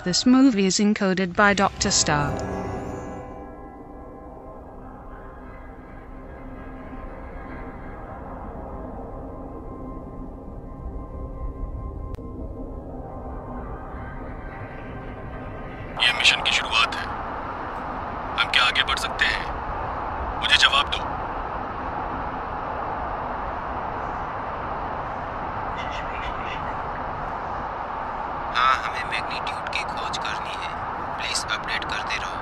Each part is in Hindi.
of this movie is encoded by Dr. Star. ये मिशन की शुरुआत है। हम क्या आगे बढ़ सकते हैं? मुझे जवाब दो। हाँ, हमें मैग्नीट्यूड की खोज करनी है। प्लीज अपडेट करते रहो।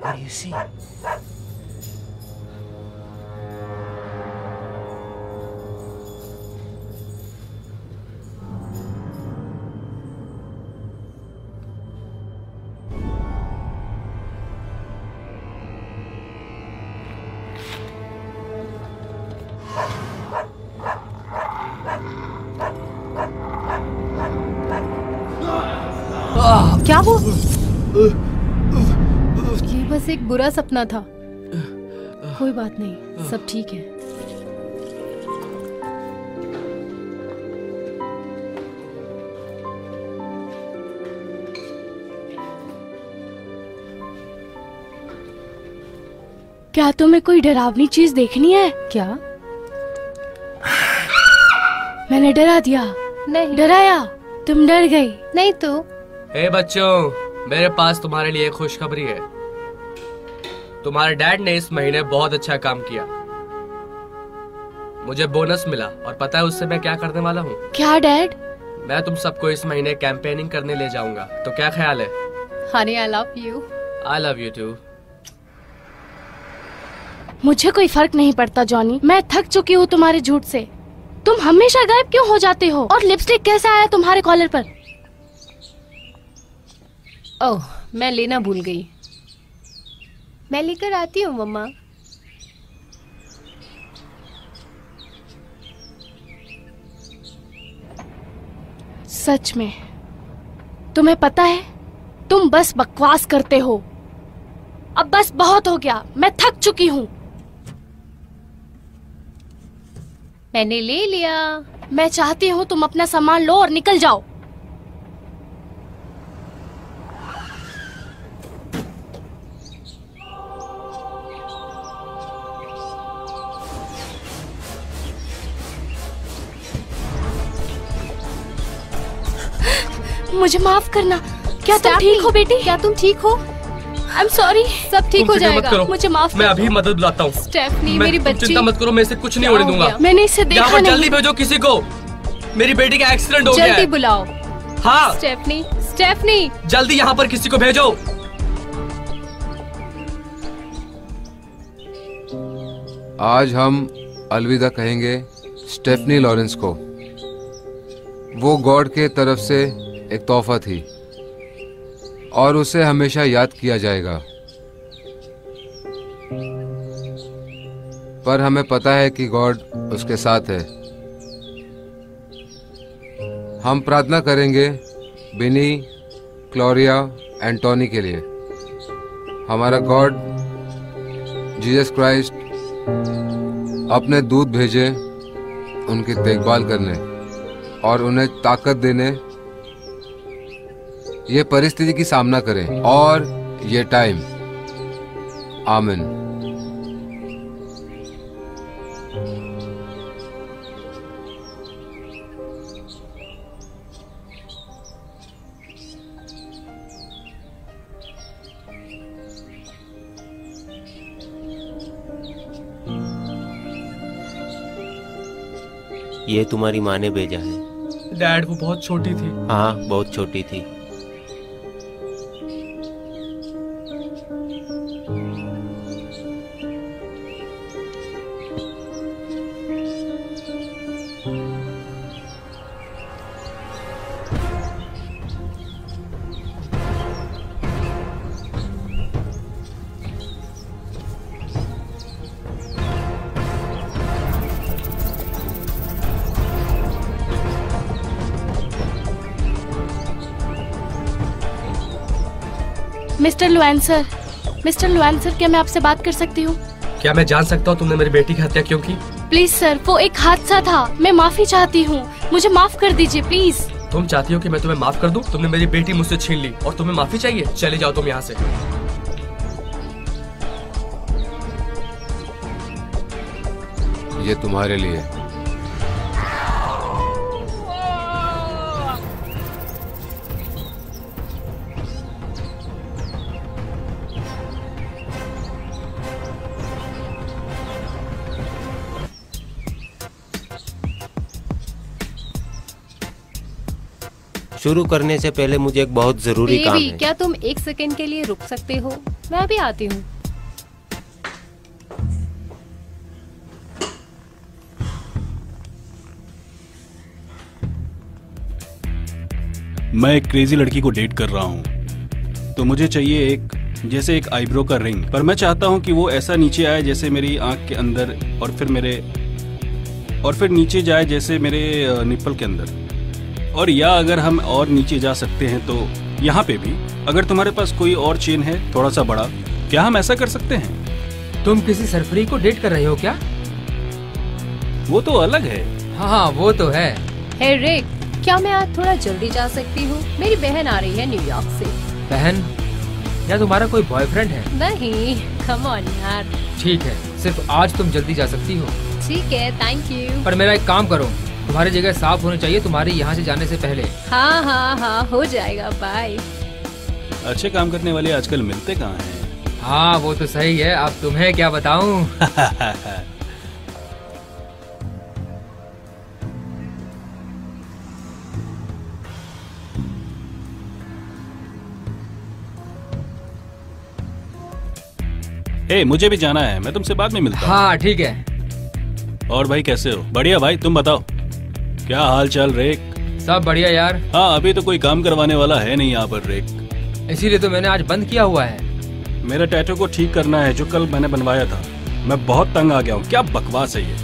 What do you see? क्या वो? ये बस एक बुरा सपना था। कोई बात नहीं, सब ठीक है। क्या तुम्हें कोई डरावनी चीज देखनी है क्या? मैंने डरा दिया? नहीं। डराया? तुम डर गई? नहीं तो। हे बच्चों, मेरे पास तुम्हारे लिए खुशखबरी है। तुम्हारे डैड ने इस महीने बहुत अच्छा काम किया। मुझे बोनस मिला और पता है उससे मैं क्या करने वाला हूँ? क्या डैड? मैं तुम सबको इस महीने कैंपेनिंग करने ले जाऊंगा। तो क्या ख्याल है? Honey, I love you. I love you too. मुझे कोई फर्क नहीं पड़ता जॉनी, मैं थक चुकी हूँ तुम्हारे झूठ से। तुम हमेशा गायब क्यों हो जाते हो? और लिपस्टिक कैसे आया तुम्हारे कॉलर पर? ओह, मैं लेना भूल गई। मैं लेकर आती हूँ मम्मा। सच में तुम्हें पता है, तुम बस बकवास करते हो। अब बस बहुत हो गया, मैं थक चुकी हूँ। मैंने ले लिया। मैं चाहती हूँ तुम अपना सामान लो और निकल जाओ। मुझे माफ करना। क्या तुम ठीक हो बेटी? क्या तुम ठीक हो? I am sorry. सब ठीक हो जाएगा। मुझे माफ। मैं अभी मदद बुलाता हूँ। स्टेफनी, मेरी बच्ची। चिंता मत करो, मैं इसे कुछ नहीं होने दूंगा। मैंने इसे देखा नहीं। यहाँ पर जल्दी भेजो किसी को। मेरी बेटी का एक्सीडेंट हो गया है। जल्दी बुलाओ। हाँ स्टेफनी, स्टेफनी, जल्दी यहाँ पर किसी को भेजो। आज हम अलविदा कहेंगे स्टेफनी लॉरेंस को। वो गॉड के तरफ से एक तोहफा थी और उसे हमेशा याद किया जाएगा। पर हमें पता है कि गॉड उसके साथ है। हम प्रार्थना करेंगे बिनी, क्लोरिया, एंटोनी के लिए। हमारा गॉड जीसस क्राइस्ट अपने दूत भेजे उनकी देखभाल करने और उन्हें ताकत देने, ये परिस्थिति की सामना करें और ये टाइम। आमीन। ये तुम्हारी माँ ने भेजा है। डैड, वो बहुत छोटी थी। हाँ, बहुत छोटी थी। मिस्टर लुआन सर, क्या मैं आपसे बात कर सकती हूँ? क्या मैं जान सकता हूँ तुमने मेरी बेटी की हत्या क्यों की? प्लीज सर, वो एक हादसा था। मैं माफी चाहती हूँ, मुझे माफ कर दीजिए प्लीज। तुम चाहती हो कि मैं तुम्हें माफ कर दूं? तुमने मेरी बेटी मुझसे छीन ली और तुम्हें माफी चाहिए? चले जाओ तुम यहाँ से। ये तुम्हारे लिए। शुरू करने से पहले मुझे एक बहुत जरूरी काम है। क्या तुम 1 सेकंड के लिए रुक सकते हो? मैं अभी आती हूँ। मैं एक क्रेजी लड़की को डेट कर रहा हूँ, तो मुझे चाहिए एक आईब्रो का रिंग। पर मैं चाहता हूँ कि वो ऐसा नीचे आए जैसे मेरी आंख के अंदर, और फिर नीचे जाए जैसे मेरे निप्पल के अंदर। और या अगर हम और नीचे जा सकते हैं तो यहाँ पे भी। अगर तुम्हारे पास कोई और चेन है थोड़ा सा बड़ा, क्या हम ऐसा कर सकते हैं? तुम किसी सरफरी को डेट कर रहे हो क्या? वो तो अलग है। हाँ, वो तो है। हे रिक, क्या मैं आज थोड़ा जल्दी जा सकती हूँ? मेरी बहन आ रही है न्यूयॉर्क से। बहन? या तुम्हारा कोई बॉयफ्रेंड है? नहीं, कम ऑन यार। ठीक है, सिर्फ आज तुम जल्दी जा सकती हो। ठीक है, थैंक यू। पर मेरा एक काम करो, तुम्हारी जगह साफ होनी चाहिए तुम्हारी यहाँ से जाने से पहले। हाँ, हो जाएगा, बाय। अच्छे काम करने वाले आजकल मिलते कहाँ हैं? हाँ, वो तो सही है। अब तुम्हें क्या बताऊं? मुझे भी जाना है, मैं तुमसे बाद में मिलता हूँ। हाँ ठीक है। और भाई कैसे हो? बढ़िया भाई, तुम बताओ क्या हाल चाल रेक? सब बढ़िया यार। हाँ, अभी तो कोई काम करवाने वाला है नहीं यहाँ पर रेक, इसीलिए तो मैंने आज बंद किया हुआ है। मेरा टैटू को ठीक करना है जो कल मैंने बनवाया था। मैं बहुत तंग आ गया हूँ, क्या बकवास है ये।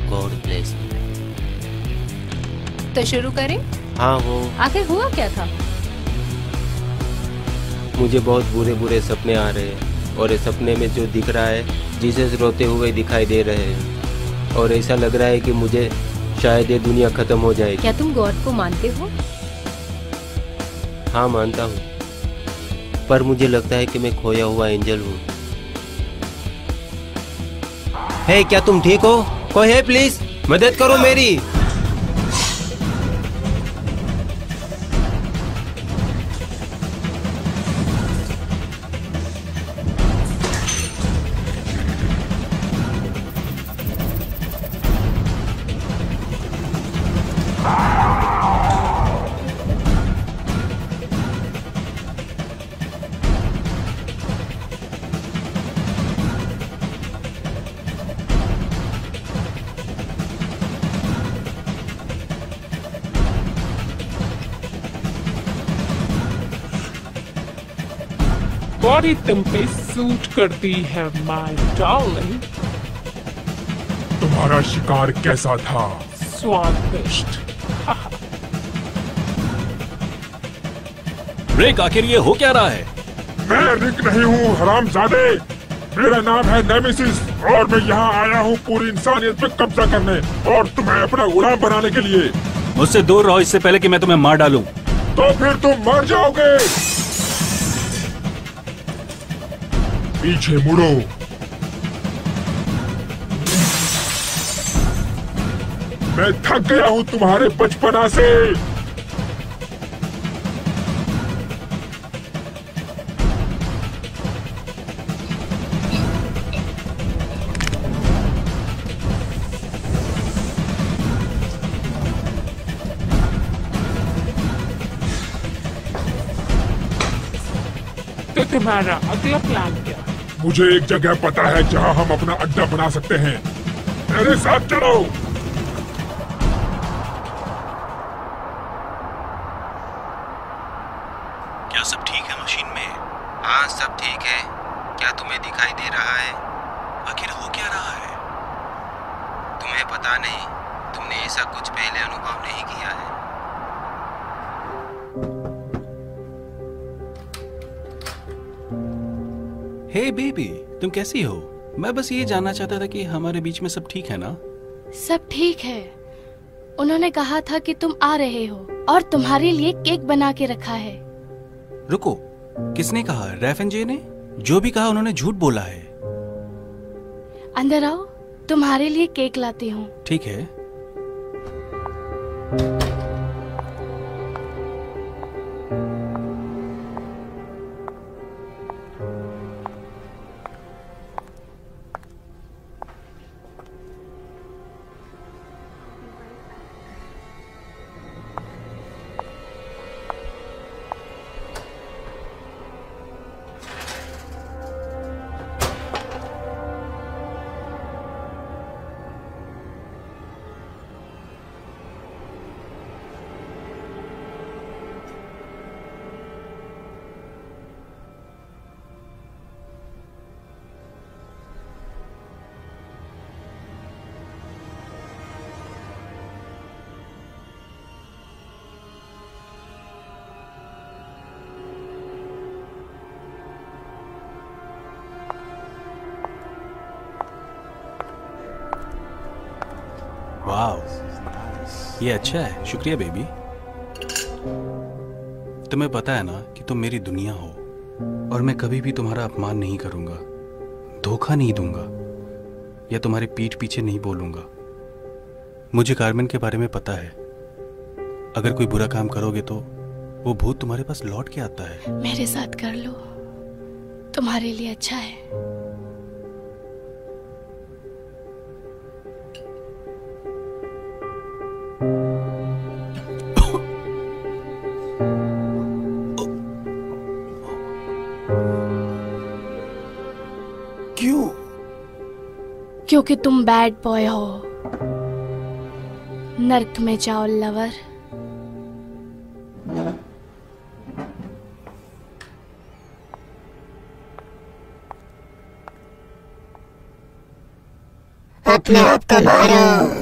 God bless. तो शुरू करें? हाँ, वो आखिर हुआ क्या था? मुझे बहुत बुरे बुरे सपने आ रहे हैं, और इस सपने में जो दिख रहा है जीसस रोते हुए दिखाई दे रहे हैं, और ऐसा लग रहा है कि मुझे शायद ये दुनिया खत्म हो जाएगी। क्या तुम गॉड को मानते हो? हाँ, मानता हूँ, पर मुझे लगता है कि मैं खोया हुआ एंजल हूँ। हे, क्या तुम ठीक हो? कोई है प्लीज, मदद करो मेरी। बॉडी तुम पे सूट करती है माय डार्लिंग। तुम्हारा शिकार कैसा था? स्वादिष्ट। रेक, आखिर ये हो क्या रहा है? मैं रिक नहीं हूँ हरामजादे। मेरा नाम है नेमेसिस, और मैं यहाँ आया हूँ पूरी इंसानियत पे कब्जा करने और तुम्हें अपना गुलाम बनाने के लिए। मुझसे दूर रहो इससे पहले कि मैं तुम्हें मार डालूं। तो फिर तुम मर जाओगे। पीछे मुड़ो। मैं थक गया हूँ तुम्हारे बचपना से। तो तुम्हारा अगला प्लान क्या? मुझे एक जगह पता है जहाँ हम अपना अड्डा बना सकते हैं। मेरे साथ चलो। क्या सब ठीक है मशीन में? हाँ, सब ठीक है। क्या तुम्हें दिखाई दे रहा है? आखिर हो क्या रहा है? तुम्हें पता नहीं, तुमने ऐसा कुछ पहले अनुभव नहीं किया है। हे बेबी, तुम कैसी हो? मैं बस ये जानना चाहता था कि हमारे बीच में सब ठीक है ना? सब ठीक है। उन्होंने कहा था कि तुम आ रहे हो और तुम्हारे लिए केक बना के रखा है। रुको, किसने कहा? रैफन जे ने? जो भी कहा उन्होंने झूठ बोला है। अंदर आओ, तुम्हारे लिए केक लाती हूँ। ठीक है। वाह, ये अच्छा है। शुक्रिया बेबी। तुम्हें पता है ना कि तुम मेरी दुनिया हो और मैं कभी भी तुम्हारा अपमान नहीं करूंगा, धोखा नहीं दूंगा या तुम्हारे पीठ पीछे नहीं बोलूंगा। मुझे कार्मेन के बारे में पता है। अगर कोई बुरा काम करोगे तो वो भूत तुम्हारे पास लौट के आता है। मेरे साथ कर लो, तुम्हारे लिए अच्छा है। क्यों? क्योंकि तुम बैड बॉय हो। नर्क में जाओ लवर। अपने आप को मारो।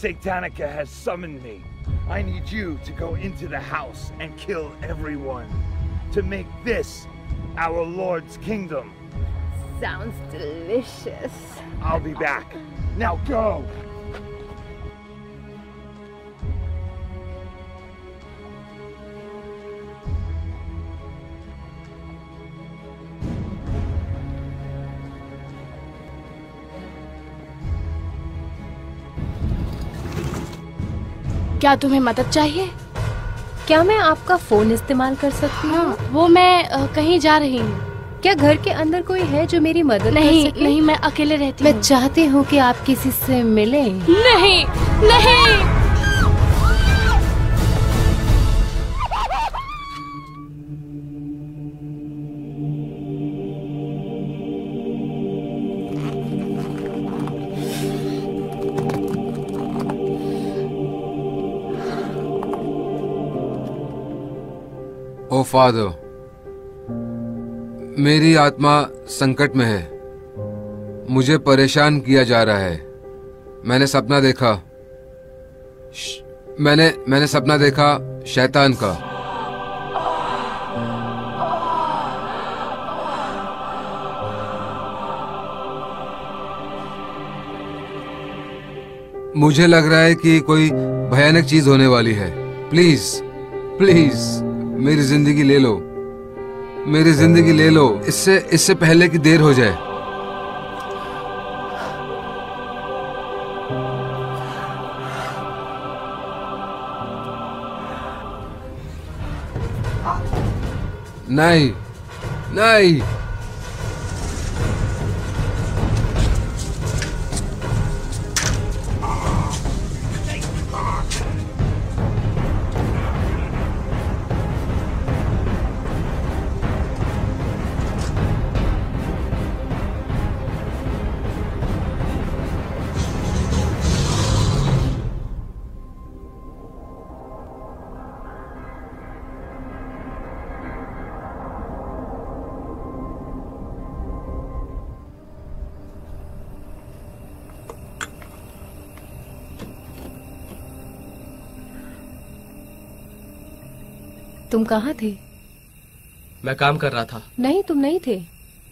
Satanica has summoned me. I need you to go into the house and kill everyone to make this our Lord's kingdom. Sounds delicious. I'll be back. Now go! क्या तुम्हें मदद चाहिए? क्या मैं आपका फोन इस्तेमाल कर सकती हूँ? वो मैं कहीं जा रही हूँ। क्या घर के अंदर कोई है जो मेरी मदद नहीं, कर सके? नहीं, मैं अकेले रहती हूँ। मैं चाहती हूँ कि आप किसी से मिलें। नहीं, नहीं। ओ फादर, मेरी आत्मा संकट में है। मुझे परेशान किया जा रहा है। मैंने सपना देखा। मैंने सपना देखा शैतान का। मुझे लग रहा है कि कोई भयानक चीज होने वाली है। प्लीज प्लीज मेरी जिंदगी ले लो। मेरी जिंदगी ले लो, इससे पहले कि देर हो जाए। नहीं नहीं, तुम कहाँ थे? मैं काम कर रहा था। नहीं, तुम नहीं थे।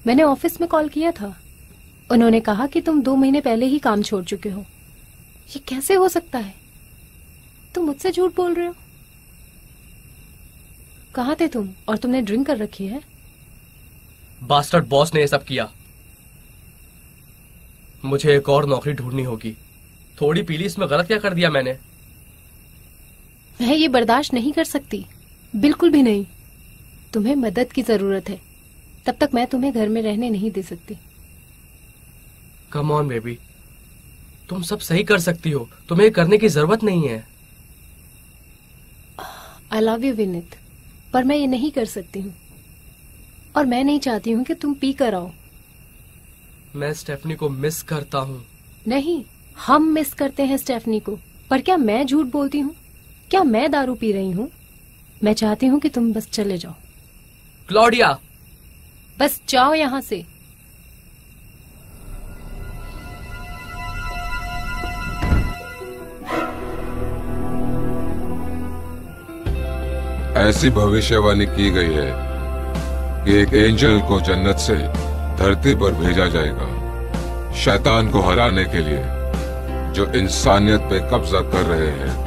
मैंने ऑफिस में कॉल किया था। उन्होंने कहा कि तुम 2 महीने पहले ही काम छोड़ चुके हो। ये कैसे हो सकता है? तुम मुझसे झूठ बोल रहे हो। कहाँ थे तुम? और तुमने ड्रिंक कर रखी है? बास्टर्ड बॉस ने ये सब किया। मुझे एक और नौकरी ढूंढनी होगी। थोड़ी पीली, इसमें गलत क्या कर दिया मैंने? मैं ये बर्दाश्त नहीं कर सकती, बिल्कुल भी नहीं। तुम्हें मदद की जरूरत है, तब तक मैं तुम्हें घर में रहने नहीं दे सकती। कम ऑन बेबी, तुम सब सही कर सकती हो, तुम्हें करने की जरूरत नहीं है। आई लव यू विनीत, पर मैं ये नहीं कर सकती हूँ, और मैं नहीं चाहती हूँ कि तुम पी कर आओ। मैं स्टेफनी को मिस करता हूँ। नहीं, हम मिस करते हैं स्टेफनी को। पर क्या मैं झूठ बोलती हूँ? क्या मैं दारू पी रही हूँ? मैं चाहती हूँ कि तुम बस चले जाओ। क्लॉडिया, बस जाओ यहाँ से। ऐसी भविष्यवाणी की गई है कि एक एंजल को जन्नत से धरती पर भेजा जाएगा, शैतान को हराने के लिए, जो इंसानियत पे कब्जा कर रहे हैं।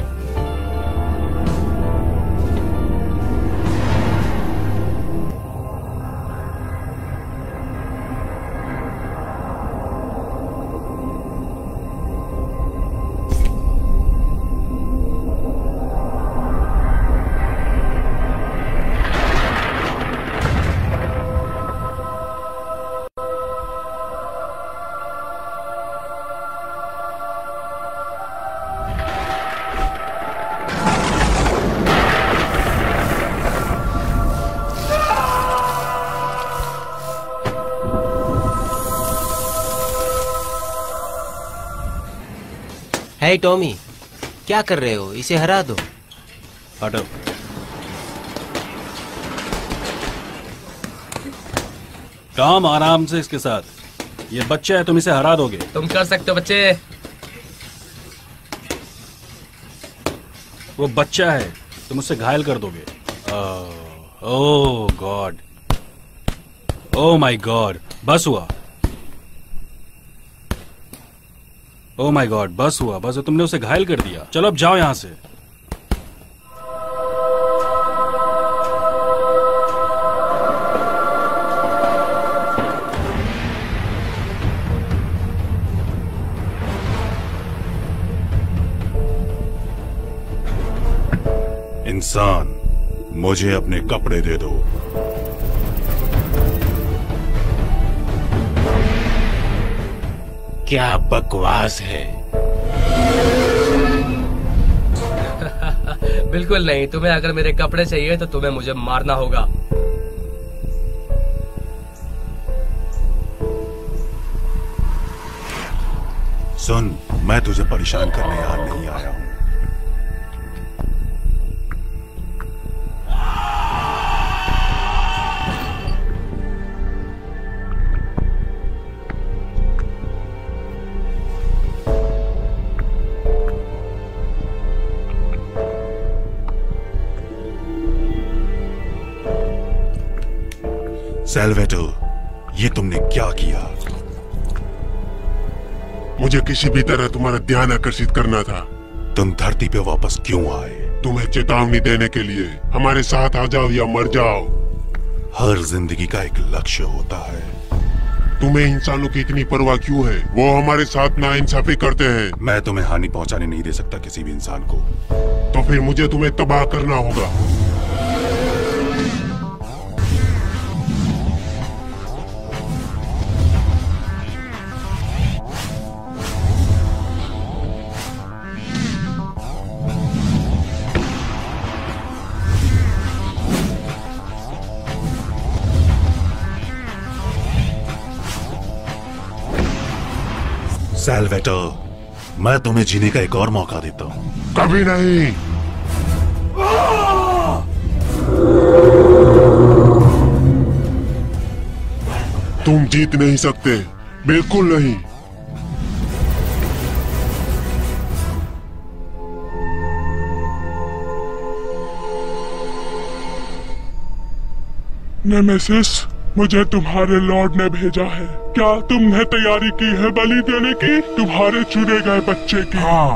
हे टॉमी, क्या कर रहे हो? इसे हरा दो। हटो। काम आराम से इसके साथ। ये बच्चा है, तुम इसे हरा दोगे। तुम कर सकते हो बच्चे। वो बच्चा है, तुम उससे घायल कर दोगे। ओह गॉड, ओह माय गॉड, बस हुआ। ओह माय गॉड, बस हुआ, बस तुमने उसे घायल कर दिया। चलो अब जाओ यहां से। इंसान, मुझे अपने कपड़े दे दो। क्या बकवास है। बिल्कुल नहीं। तुम्हें अगर मेरे कपड़े चाहिए तो तुम्हें मुझे मारना होगा। सुन, मैं तुझे परेशान करने यहाँ नहीं आया हूँ। सैल्वेटर, ये तुमने क्या किया? मुझे किसी भी तरह तुम्हारा ध्यान आकर्षित करना था। तुम धरती पे वापस क्यों आए? तुम्हें चेतावनी देने के लिए। हमारे साथ आ जाओ या मर जाओ। हर जिंदगी का एक लक्ष्य होता है। तुम्हें इंसानों की इतनी परवाह क्यों है? वो हमारे साथ नाइंसाफी करते हैं। मैं तुम्हें हानि पहुंचाने नहीं दे सकता किसी भी इंसान को। तो फिर मुझे तुम्हें तबाह करना होगा। सैल्वेटर, मैं तुम्हें जीने का एक और मौका देता हूं। कभी नहीं। तुम जीत नहीं सकते, बिल्कुल नहीं। नेमेसिस, मुझे तुम्हारे लॉर्ड ने भेजा है। क्या तुमने तैयारी की है बलि देने की, तुम्हारे चुने गए बच्चे की? हाँ,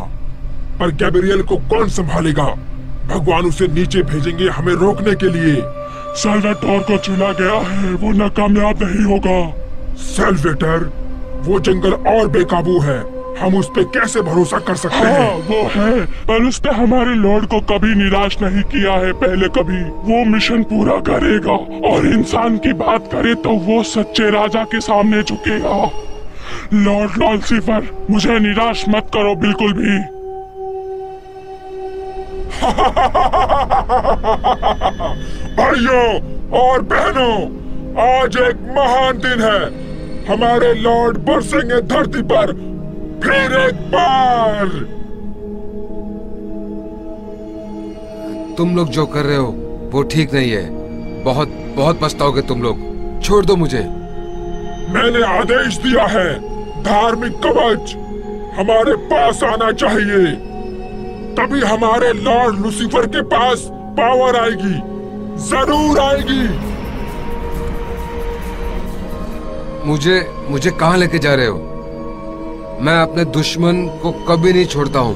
पर गैब्रियल को कौन संभालेगा? भगवान उसे नीचे भेजेंगे हमें रोकने के लिए। सैल्वेटर को चुना गया है, वो नाकामयाब नहीं होगा। सैल्वेटर, वो जंगल और बेकाबू है, हम उस पे कैसे भरोसा कर सकते हैं? वो है, पर उसने हमारे लॉर्ड को कभी निराश नहीं किया है पहले कभी। वो मिशन पूरा करेगा, और इंसान की बात करे तो वो सच्चे राजा के सामने झुकेगा। लॉर्ड लॉल्सिफर, मुझे निराश मत करो बिल्कुल भी। भाइयों और बहनों, आज एक महान दिन है। हमारे लॉर्ड बरसेंगे धरती पर फिर एक बार। तुम लोग जो कर रहे हो वो ठीक नहीं है। बहुत बहुत पछताओगे तुम लोग। छोड़ दो मुझे। मैंने आदेश दिया है, धार्मिक कवच हमारे पास आना चाहिए, तभी हमारे लॉर्ड लूसीफर के पास पावर आएगी, जरूर आएगी। मुझे कहाँ लेके जा रहे हो? मैं अपने दुश्मन को कभी नहीं छोड़ता हूँ,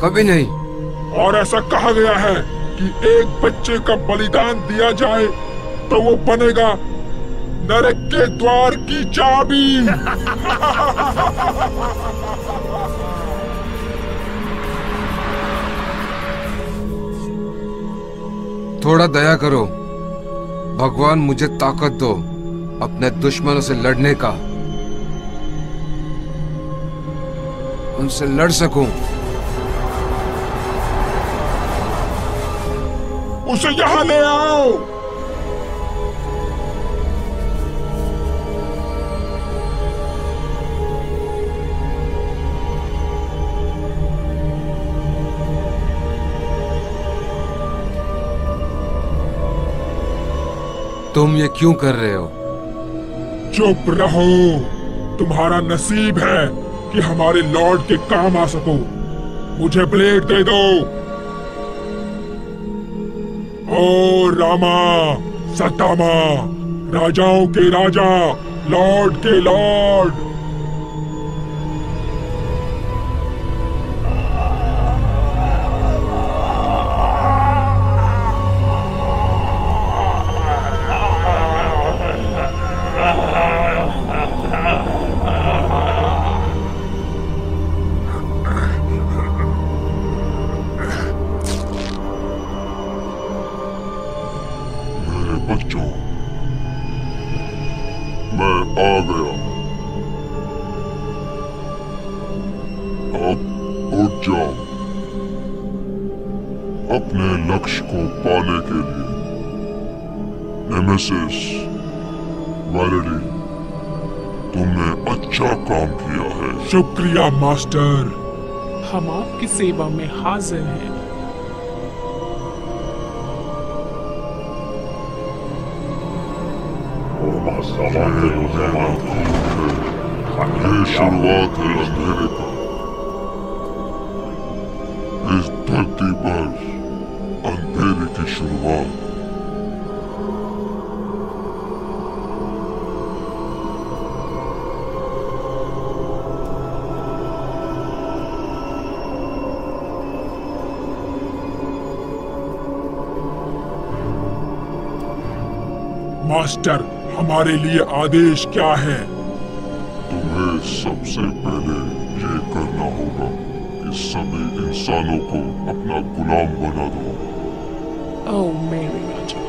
कभी नहीं। और ऐसा कहा गया है कि एक बच्चे का बलिदान दिया जाए तो वो बनेगा नरक के द्वार की चाबी। थोड़ा दया करो भगवान, मुझे ताकत दो अपने दुश्मनों से लड़ने का, उनसे लड़ सकूं। उसे यहाँ ले आओ। तुम ये क्यों कर रहे हो? चुप रहो, तुम्हारा नसीब है कि हमारे लॉर्ड के काम आ सको। मुझे ब्लेड दे दो। ओ रामा सतामा, राजाओं के राजा, लॉर्ड के लॉर्ड। बच्चों, मैं आ गया। अब उठ जाओ अपने लक्ष्य को पाने के लिए। नेमेसिस, वैलेडी, तुमने अच्छा काम किया है। शुक्रिया मास्टर। हम आपकी सेवा में हाजिर हैं। ये शुरुआत है अंधेरे का। इस धरती पर अंधेरे की शुरुआत। मास्टर, हमारे लिए आदेश क्या है? तुम्हें सबसे पहले ये करना होगा कि सभी इंसानों को अपना गुलाम बना दो। ओह मेरे राजा,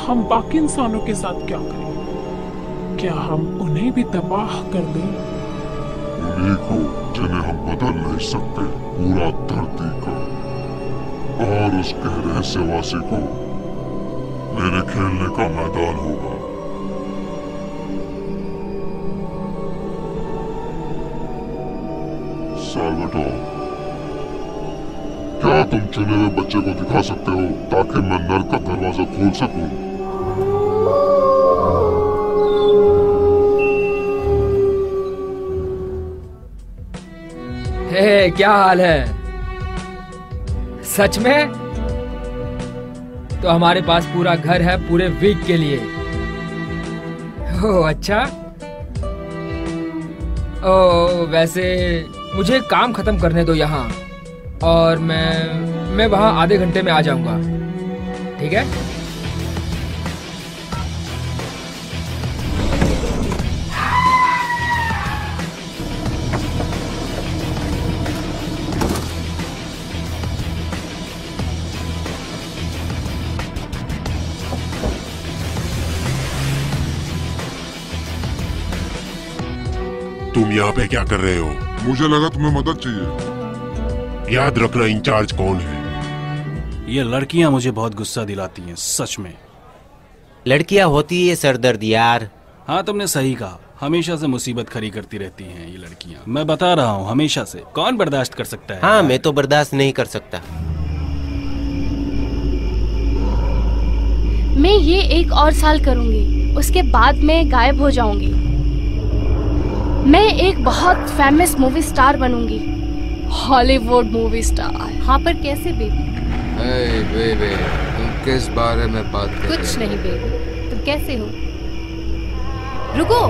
हम बाकी इंसानों के साथ क्या करें? क्या हम उन्हें भी तबाह कर दें? उन्हीं को जिन्हें हम बदल नहीं सकते, पूरा धरती का और उसके रहस्यवासी को मेरे खेलने का मैदान होगा। साल्वाटोर, क्या तुम चुने हुए बच्चे को दिखा सकते हो ताकि मैं नर्क का दरवाजा खोल सकूं? हे, क्या हाल है? सच में? तो हमारे पास पूरा घर है पूरे वीक के लिए। ओह अच्छा। ओह वैसे मुझे एक काम खत्म करने दो यहाँ, और मैं वहाँ आधे घंटे में आ जाऊंगा, ठीक है? तुम यहाँ पे क्या कर रहे हो? मुझे लगा तुम्हें मदद चाहिए। याद रखना इंचार्ज कौन है। ये लड़कियां मुझे बहुत गुस्सा दिलाती हैं, सच में। लड़कियां होती है सरदर्द यार। हाँ तुमने सही कहा, हमेशा से मुसीबत खड़ी करती रहती हैं ये लड़कियां। मैं बता रहा हूँ, हमेशा से। कौन बर्दाश्त कर सकता है? हाँ मैं तो बर्दाश्त नहीं कर सकता। मैं ये 1 और साल करूंगी, उसके बाद मैं गायब हो जाऊंगी। मैं एक बहुत फेमस मूवी स्टार बनूंगी, हॉलीवुड मूवी स्टार। हाँ पर कैसे बेबी? बेबी, तुम किस बारे में बात कर रहे हो? कुछ नहीं बेबी, तुम कैसे हो? रुको,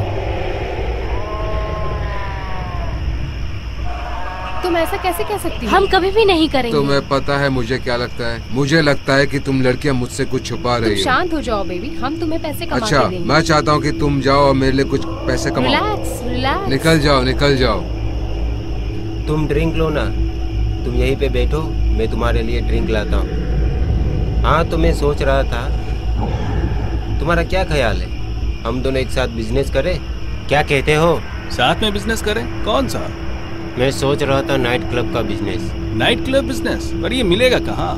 तुम ऐसा कैसे कह सकती हो? हम कभी भी नहीं करेंगे। तुम्हें पता है मुझे क्या लगता है? मुझे लगता है कि तुम लड़कियां मुझसे कुछ छुपा रही हो। शांत हो जाओ बेबी, हम तुम्हें पैसे कमा के देंगे। मैं चाहता हूँ कि तुम जाओ और मेरे लिए कुछ पैसे कमाओ। Relax relax. निकल जाओ निकल जाओ। तुम ड्रिंक लो ना, तुम यहीं पे बैठो, मैं तुम्हारे लिए ड्रिंक लाता हूँ। हाँ तो मैं सोच रहा था, तुम्हारा क्या ख्याल है, हम दोनों एक साथ बिजनेस करें? क्या कहते हो? साथ में बिजनेस करें? कौन सा? मैं सोच रहा था नाइट क्लब का बिजनेस। Night club business? पर ये मिलेगा कहाँ?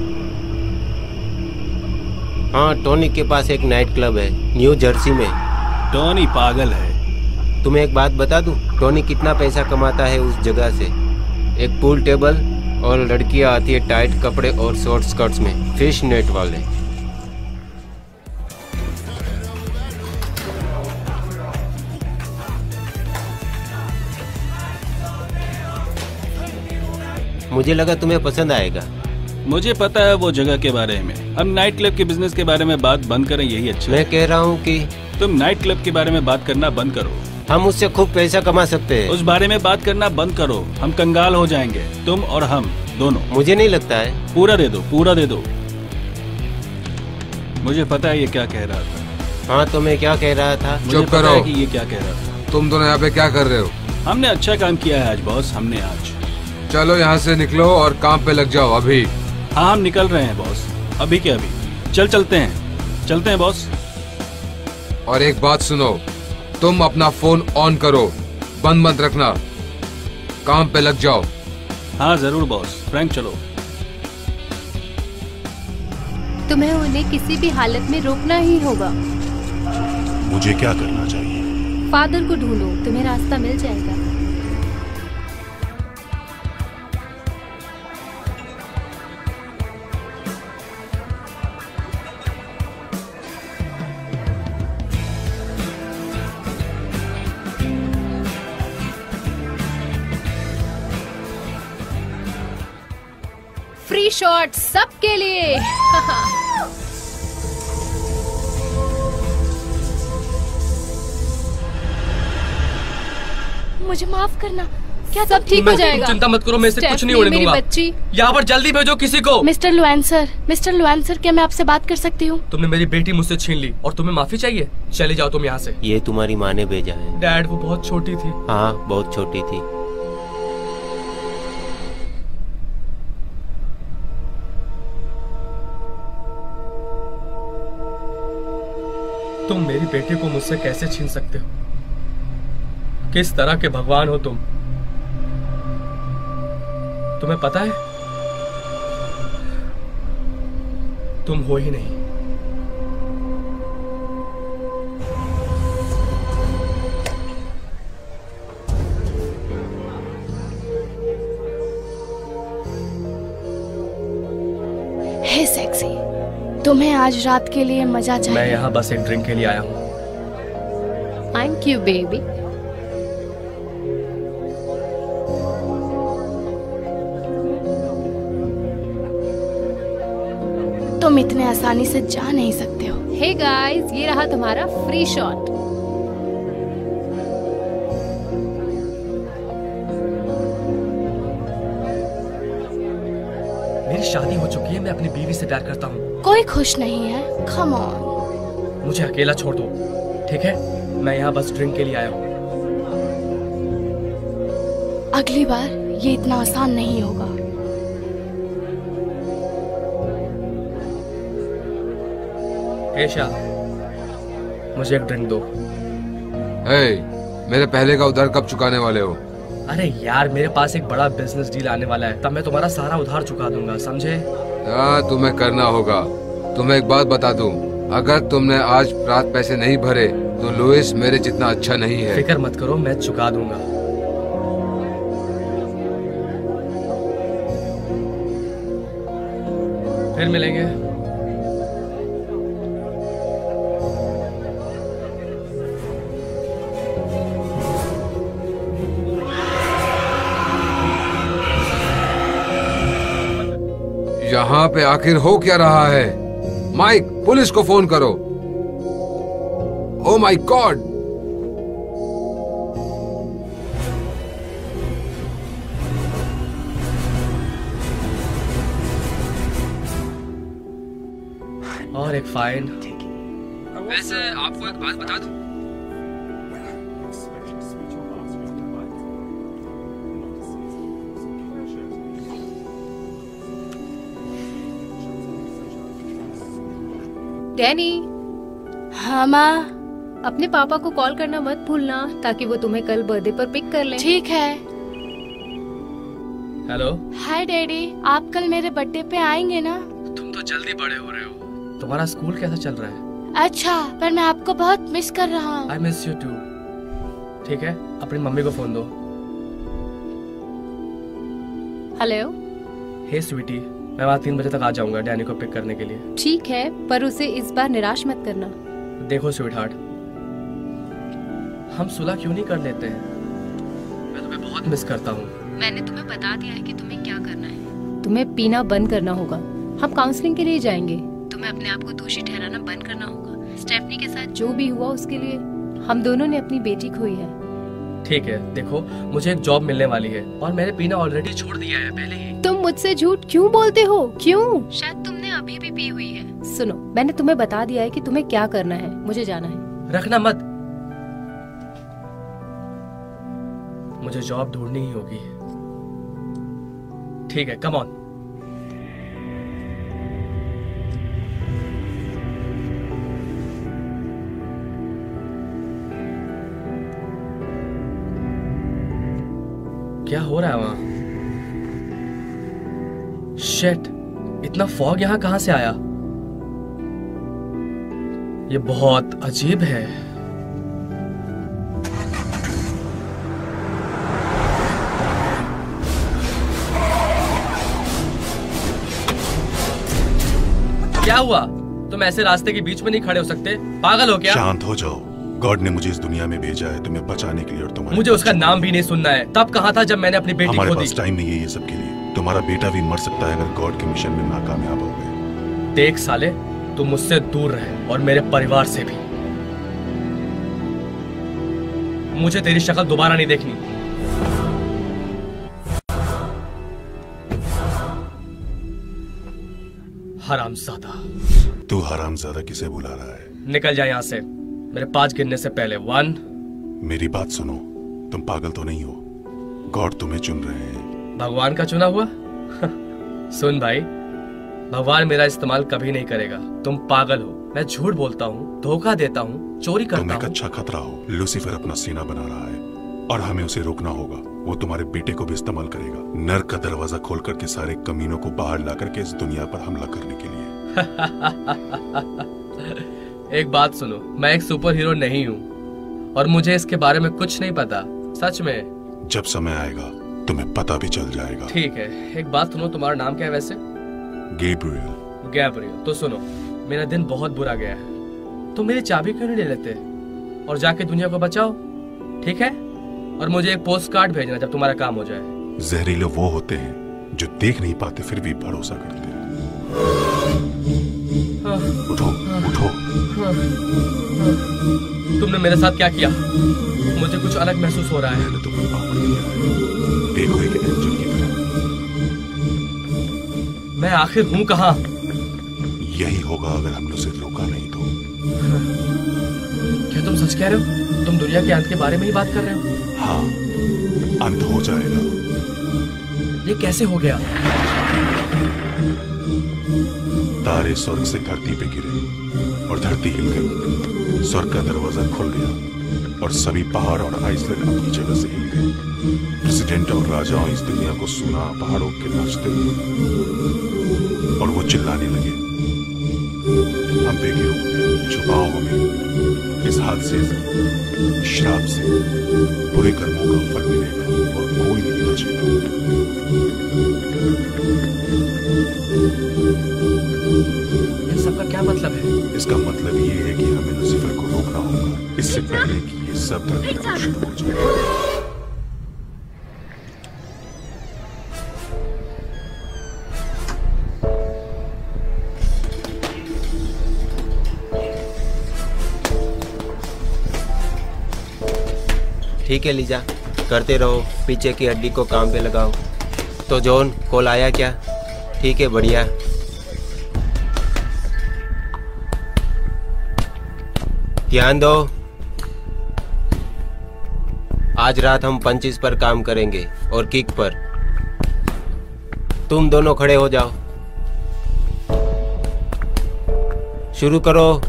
हाँ टोनी के पास एक नाइट क्लब है न्यू जर्सी में। टोनी पागल है। तुम्हें एक बात बता दूं, टोनी कितना पैसा कमाता है उस जगह से। एक पूल टेबल और लड़कियां आती है टाइट कपड़े और शॉर्ट स्कर्ट्स में, फिश नेट वाले। मुझे लगा तुम्हें पसंद आएगा। मुझे पता है वो जगह के बारे में। हम नाइट क्लब के बिजनेस के बारे में बात बंद करें, यही अच्छा। मैं कह रहा हूँ कि तुम नाइट क्लब के बारे में बात करना बंद करो। हम उससे खूब पैसा कमा सकते हैं। उस बारे में बात करना बंद करो, हम कंगाल हो जाएंगे, तुम और हम दोनों। मुझे नहीं लगता है। पूरा दे दो, पूरा दे दो। मुझे पता है ये क्या कह रहा था। हाँ तो मैं क्या कह रहा था? चुप करो। कि ये क्या कह रहा था। तुम दोनों यहाँ पे क्या कर रहे हो? हमने अच्छा काम किया है आज बॉस, हमने आज। चलो यहाँ से निकलो और काम पे लग जाओ अभी। हाँ हम निकल रहे हैं बॉस, अभी के अभी। चलते हैं बॉस। और एक बात सुनो, तुम अपना फोन ऑन करो, बंद मत रखना, काम पे लग जाओ। हाँ जरूर बॉस। फ्रैंक चलो। तुम्हें उन्हें किसी भी हालत में रोकना ही होगा। मुझे क्या करना चाहिए? फादर को ढूंढो, तुम्हें रास्ता मिल जाएगा। फ्री शॉट सबके लिए। मुझे माफ करना क्या सब ठीक हो जाएगा? चिंता मत करो, मैं इसे कुछ नहीं होने दूंगा। बच्ची, यहाँ पर जल्दी भेजो किसी को। मिस्टर लुएंसर, क्या मैं आपसे बात कर सकती हूँ? तुमने मेरी बेटी मुझसे छीन ली और तुम्हें माफी चाहिए? चले जाओ तुम यहाँ से। ये तुम्हारी माँ ने भेजा है। डैड, वो बहुत छोटी थी। हाँ, बहुत छोटी थी। तुम मेरी बेटी को मुझसे कैसे छीन सकते हो? किस तरह के भगवान हो तुम? तुम्हें पता है तुम हो ही नहीं। हे सेक्सी, तुम्हें आज रात के लिए मजा चाहिए? मैं यहाँ बस एक ड्रिंक के लिए आया हूँ। Thank you baby. तुम इतने आसानी से जा नहीं सकते हो। हे गाइस, ये रहा तुम्हारा फ्री शॉट। मेरी शादी हो चुकी है, मैं अपनी बीवी से प्यार करता हूँ। कोई खुश नहीं है, कम ऑन। मुझे अकेला छोड़ दो, ठीक है? मैं यहाँ बस ड्रिंक के लिए आया हूँ। अगली बार ये इतना आसान नहीं होगा। एशा, मुझे एक ड्रिंक दो। मेरे पहले का उधार कब चुकाने वाले हो? अरे यार, मेरे पास एक बड़ा बिजनेस डील आने वाला है, तब मैं तुम्हारा सारा उधार चुका दूंगा, समझे? हाँ, तुम्हें करना होगा। तुम्हें एक बात बता दूं, अगर तुमने आज रात पैसे नहीं भरे तो लुइस मेरे जितना अच्छा नहीं है। फिक्र मत करो, मैं चुका दूंगा। फिर मिलेंगे। यहाँ पे आखिर हो क्या रहा है? माइक, पुलिस को फोन करो। Oh my God! और एक फाइन। वैसे आपको एक बात बता दूं? डैनी। हाँ माँ। अपने पापा को कॉल करना मत भूलना, ताकि वो तुम्हें कल बर्थडे पर पिक कर लें। ठीक है। हेलो। हाय डैडी, आप कल मेरे बर्थडे पे आएंगे ना? तुम तो जल्दी बड़े हो रहे हो। तुम्हारा स्कूल कैसा चल रहा है? अच्छा, पर मैं आपको बहुत मिस कर रहा हूँ। I miss you too। ठीक है, अपनी मम्मी को फोन दो। हेलो। हे स्वीटी, मैं वहाँ 3 बजे तक आ जाऊंगा डैनी को पिक करने के लिए। ठीक है, पर उसे इस बार निराश मत करना। देखो स्वीट हार्ट, हम सुलह क्यों नहीं कर लेते हैं? मैं तुम्हें बहुत मिस करता हूँ। मैंने तुम्हें बता दिया है कि तुम्हें क्या करना है। तुम्हें पीना बंद करना होगा। हम काउंसलिंग के लिए जाएंगे। तुम्हें अपने आप को दोषी ठहराना बंद करना होगा। स्टेफनी के साथ जो भी हुआ उसके लिए हम दोनों ने अपनी बेटी खोई है। ठीक है, देखो मुझे एक जॉब मिलने वाली है और मैंने पीना ऑलरेडी छोड़ दिया है पहले ही। तुम मुझसे झूठ क्यों बोलते हो? क्यों? शायद तुमने अभी भी पी हुई है। सुनो, मैंने तुम्हें बता दिया है कि तुम्हें क्या करना है। मुझे जाना है। रखना मत। मुझे जॉब ढूंढनी ही होगी। ठीक है, कम ऑन। क्या हो रहा है वहां? शिट, इतना फॉग यहाँ कहां से आया? ये बहुत अजीब है। क्या हुआ? तुम ऐसे रास्ते के बीच में नहीं खड़े हो सकते? पागल हो क्या? शांत हो जाओ। गॉड ने मुझे इस दुनिया में भेजा है तुम्हें बचाने के लिए और तुम्हारे। मुझे उसका नाम भी नहीं सुनना है। तब कहा था जब मैंने अपनी बेटी खो दी। हमारे पास टाइम नहीं है ये सब के लिए। तुम्हारा बेटा भी मर सकता है अगर गॉड के मिशन में नाकामयाब हो गए। देख साले, तुम मुझसे दूर रहे और मेरे परिवार से भी। मुझे तेरी शक्ल दोबारा नहीं देखनी। हरामजादा। तू हरामजादा किसे बुला रहा है? निकल जा यहाँ से, मेरे 5 गिनने से पहले। 1। मेरी बात सुनो, तुम पागल तो नहीं हो? गॉड तुम्हें चुन रहे हैं। भगवान का चुना हुआ? सुन भाई, भगवान मेरा इस्तेमाल कभी नहीं करेगा। तुम पागल हो, मैं झूठ बोलता हूँ, धोखा देता हूँ, चोरी करता हूँ। तुम एक अच्छा खतरा हो। लूसीफर अपना सीना बना रहा है और हमें उसे रोकना होगा। वो तुम्हारे बेटे को भी इस्तेमाल करेगा, नर्क का दरवाजा खोल करके सारे कमीनों को बाहर ला करके इस दुनिया पर हमला करने के लिए। एक बात सुनो, मैं एक सुपर हीरो नहीं हूँ और मुझे इसके बारे में कुछ नहीं पता, सच में। जब समय आएगा तुम्हें पता भी चल जाएगा। ठीक है, एक बात सुनो, तुम्हारा नाम क्या है वैसे? गैब्रियल। गैब्रियल। तो सुनो, मेरा दिन बहुत बुरा गया है, तुम मेरी चाबी क्यों नहीं ले लेते और जाके दुनिया को बचाओ, ठीक है? और मुझे एक पोस्ट कार्ड भेजना जब तुम्हारा काम हो जाए। जहरीले वो होते हैं जो देख नहीं पाते फिर भी भरोसा करते हैं। उठो उठो। तुमने मेरे साथ क्या किया? मुझे कुछ अलग महसूस हो रहा है। मैंने तुम्हें पावर दिया है, देखो एक एंजल की तरह। मैं आखिर हूँ कहाँ? यही होगा अगर हमने उसे रोका नहीं तो। क्या तुम सच कह रहे हो? तुम दुनिया के अंत के बारे में ही बात कर रहे हो? हाँ, अंत हो जाएगा। ये कैसे हो गया? तारे स्वर्ग से धरती पे गिरे और धरती हिल गई। स्वर्ग का दरवाजा खुल गया और सभी पहाड़ और आइसलैंड अपनी जगह से हिल गए। प्रेसिडेंट और राजाओं इस दुनिया को सुना पहाड़ों के नाचते हुए और वो चिल्लाने लगे, हम बेटे हो, छुपाओ हमें इस हादसे से, श्राप से। बुरे कर्मों का फल मिलेगा और कोई नहीं बचेगा। इस सब का क्या मतलब है? इसका मतलब ये है कि हमें लूसीफर को रोकना होगा इससे पहले कि ये सब धरती पर शुरू हो जाए। ठीक है लीजा, करते रहो, पीछे की हड्डी को काम पे लगाओ। तो जॉन, कॉल आया क्या? ठीक है, बढ़िया। ध्यान दो, आज रात हम पंचिस पर काम करेंगे और किक पर। तुम दोनों खड़े हो जाओ, शुरू करो।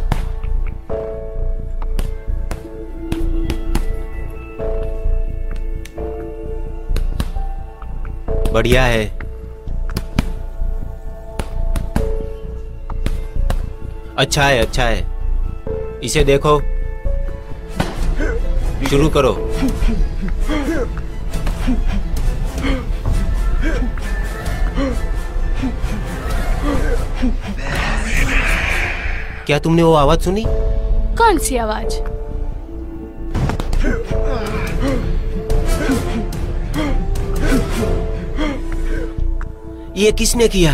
बढ़िया है। अच्छा है, अच्छा है। इसे देखो, शुरू करो। क्या तुमने वो आवाज सुनी? कौन सी आवाज? ये किसने किया?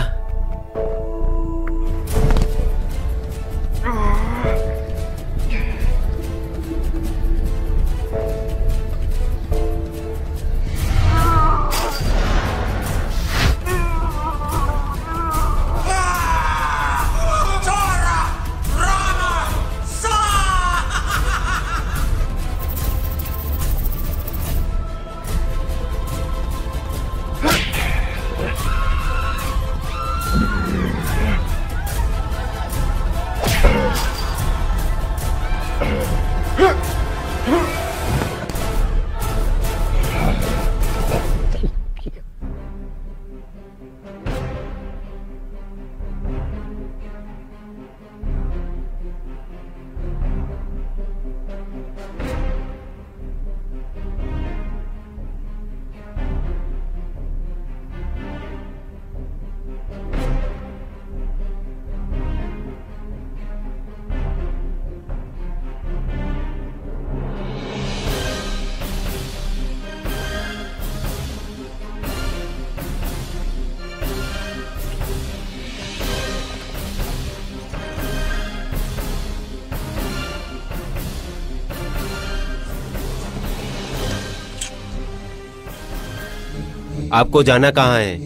आपको जाना कहाँ है?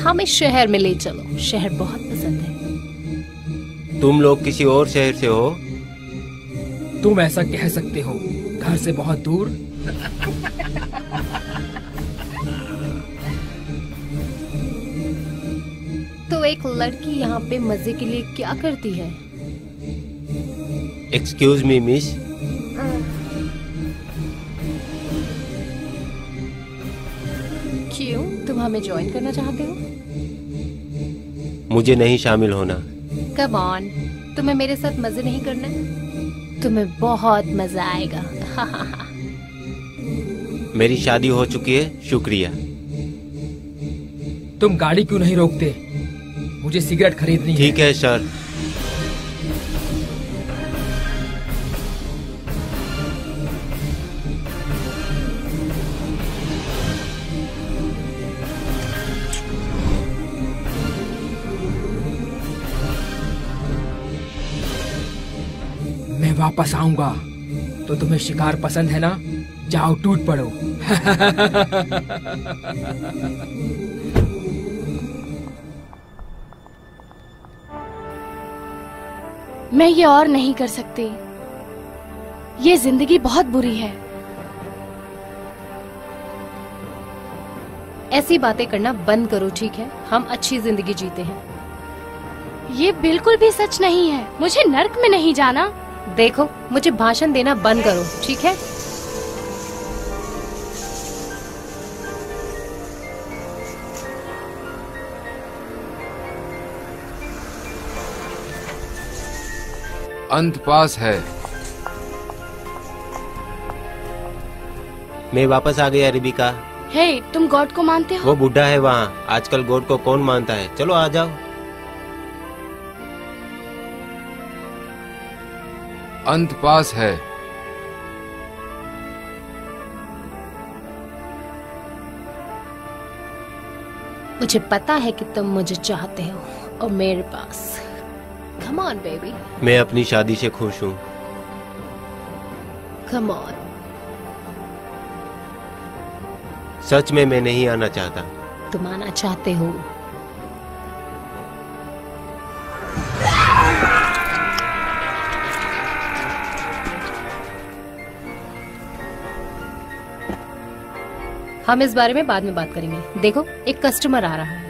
हमें शहर में ले चलो, शहर बहुत पसंद है। तुम लोग किसी और शहर से हो? तुम ऐसा कह सकते हो, घर से बहुत दूर। तो एक लड़की यहाँ पे मजे के लिए क्या करती है? एक्सक्यूज मी मिस, क्यों? तुम हमें ज्वाइन करना चाहते हो? मुझे नहीं शामिल होना। कम ऑन, तुम्हें मेरे साथ मजे नहीं करना? तुम्हें बहुत मजा आएगा। मेरी शादी हो चुकी है, शुक्रिया। तुम गाड़ी क्यों नहीं रोकते? मुझे सिगरेट खरीदनी है। ठीक है सर। मैं वापस आऊंगा तो तुम्हें शिकार पसंद है ना? जाओ टूट पड़ो। मैं ये और नहीं कर सकती। ये जिंदगी बहुत बुरी है। ऐसी बातें करना बंद करो, ठीक है? हम अच्छी जिंदगी जीते हैं। ये बिल्कुल भी सच नहीं है। मुझे नर्क में नहीं जाना। देखो, मुझे भाषण देना बंद करो, ठीक है? अंत पास है। मैं वापस आ गया रिबिका। हे, तुम गॉड को मानते हो? वो बुढ़ा है वहाँ। आजकल गॉड को कौन मानता है? चलो आ जाओ। अंत पास है। मुझे पता है कि तुम मुझे चाहते हो और मेरे पास। Come on, baby. मैं अपनी शादी से खुश हूँ। Come on. सच में मैं नहीं आना चाहता। तुम आना चाहते हो। हम इस बारे में बाद में बात करेंगे। देखो, एक कस्टमर आ रहा है।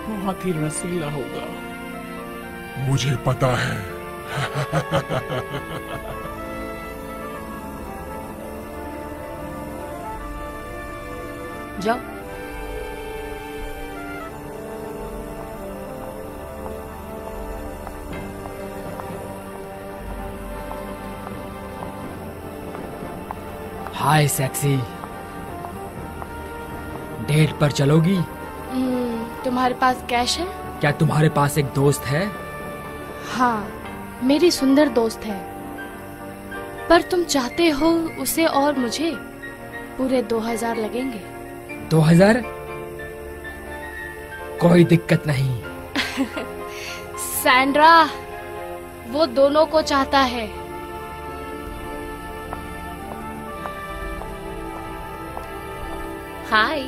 बहुत ही रसीला होगा। मुझे पता है। जाओ। हाय सेक्सी, डेट पर चलोगी? तुम्हारे पास कैश है? क्या तुम्हारे पास एक दोस्त है? हाँ, मेरी सुंदर दोस्त है। पर तुम चाहते हो उसे और मुझे? पूरे 2000 लगेंगे। 2000? कोई दिक्कत नहीं। सैंड्रा, वो दोनों को चाहता है। हाय।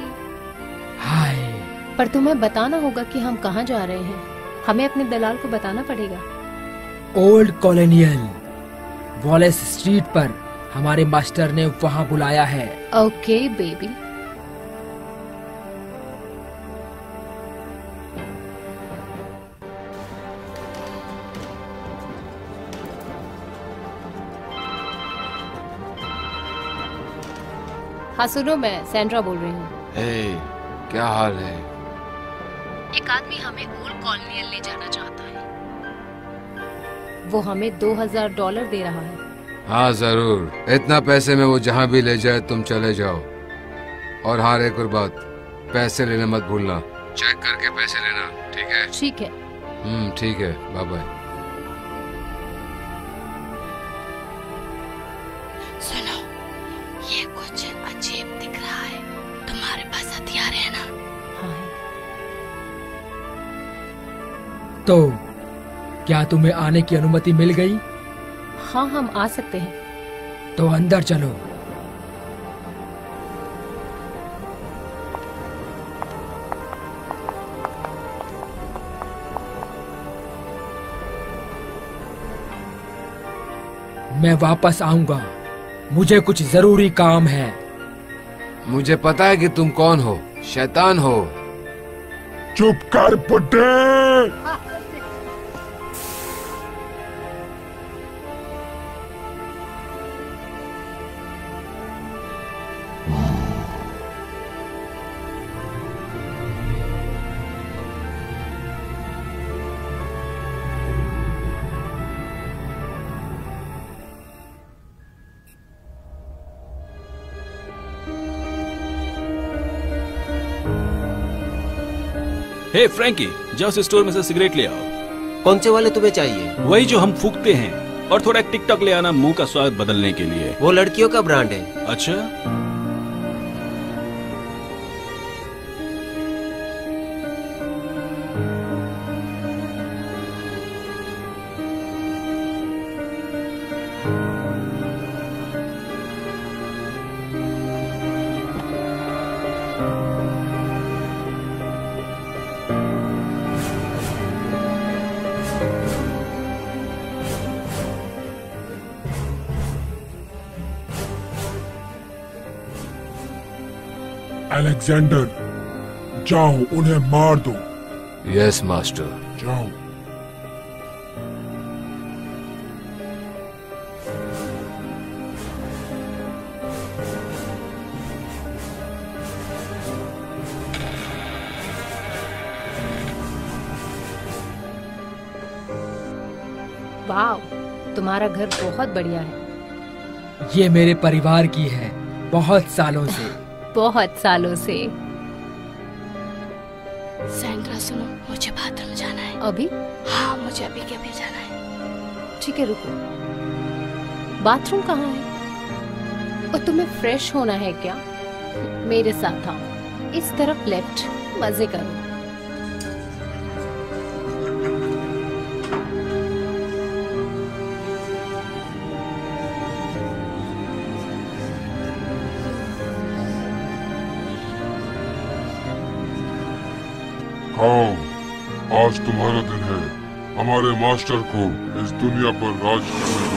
हाय। पर तुम्हें बताना होगा कि हम कहाँ जा रहे हैं। हमें अपने दलाल को बताना पड़ेगा। ओल्ड कॉलोनियल वॉलेस स्ट्रीट पर हमारे मास्टर ने वहाँ बुलाया है। Okay baby. हाँ सुनो, मैं सैंड्रा बोल रही हूँ। क्या हाल है? एक आदमी हमें ओल्ड कॉलोनियल ले जाना चाहता है। वो हमें $2000 दे रहा है। हाँ जरूर, इतना पैसे में वो जहाँ भी ले जाए तुम चले जाओ। और हाँ, एक और बात, पैसे लेना मत भूलना। चेक करके पैसे लेना, ठीक है? ठीक है। ठीक है, बाय बाय। सुनो, ये कुछ अजीब दिख रहा है। तुम्हारे पास हथियार है ना? हाँ। तो क्या तुम्हें आने की अनुमति मिल गई? हाँ, हम आ सकते हैं। तो अंदर चलो। मैं वापस आऊंगा, मुझे कुछ जरूरी काम है। मुझे पता है कि तुम कौन हो, शैतान हो। चुप कर बुड्ढे। हे फ्रैंकी, जाओ उस स्टोर में से सिगरेट ले आओ। कौन से वाले तुम्हें चाहिए? वही जो हम फूकते हैं, और थोड़ा टिकटॉक ले आना मुंह का स्वाद बदलने के लिए। वो लड़कियों का ब्रांड है। अच्छा, अलेक्जेंडर, जाओ उन्हें मार दो। Yes master. जाओ। वाह, तुम्हारा घर बहुत बढ़िया है। ये मेरे परिवार की है, बहुत सालों से। बहुत सालों से। सैंड्रा सुनो, मुझे बाथरूम जाना है। अभी? हाँ, मुझे अभी के अभी जाना है। ठीक है, रुको। बाथरूम कहाँ है? और तुम्हें फ्रेश होना है क्या? मेरे साथ आओ, इस तरफ लेफ्ट, मजे करो। हाँ, आज तुम्हारा दिन है। हमारे मास्टर को इस दुनिया पर राज करने दो।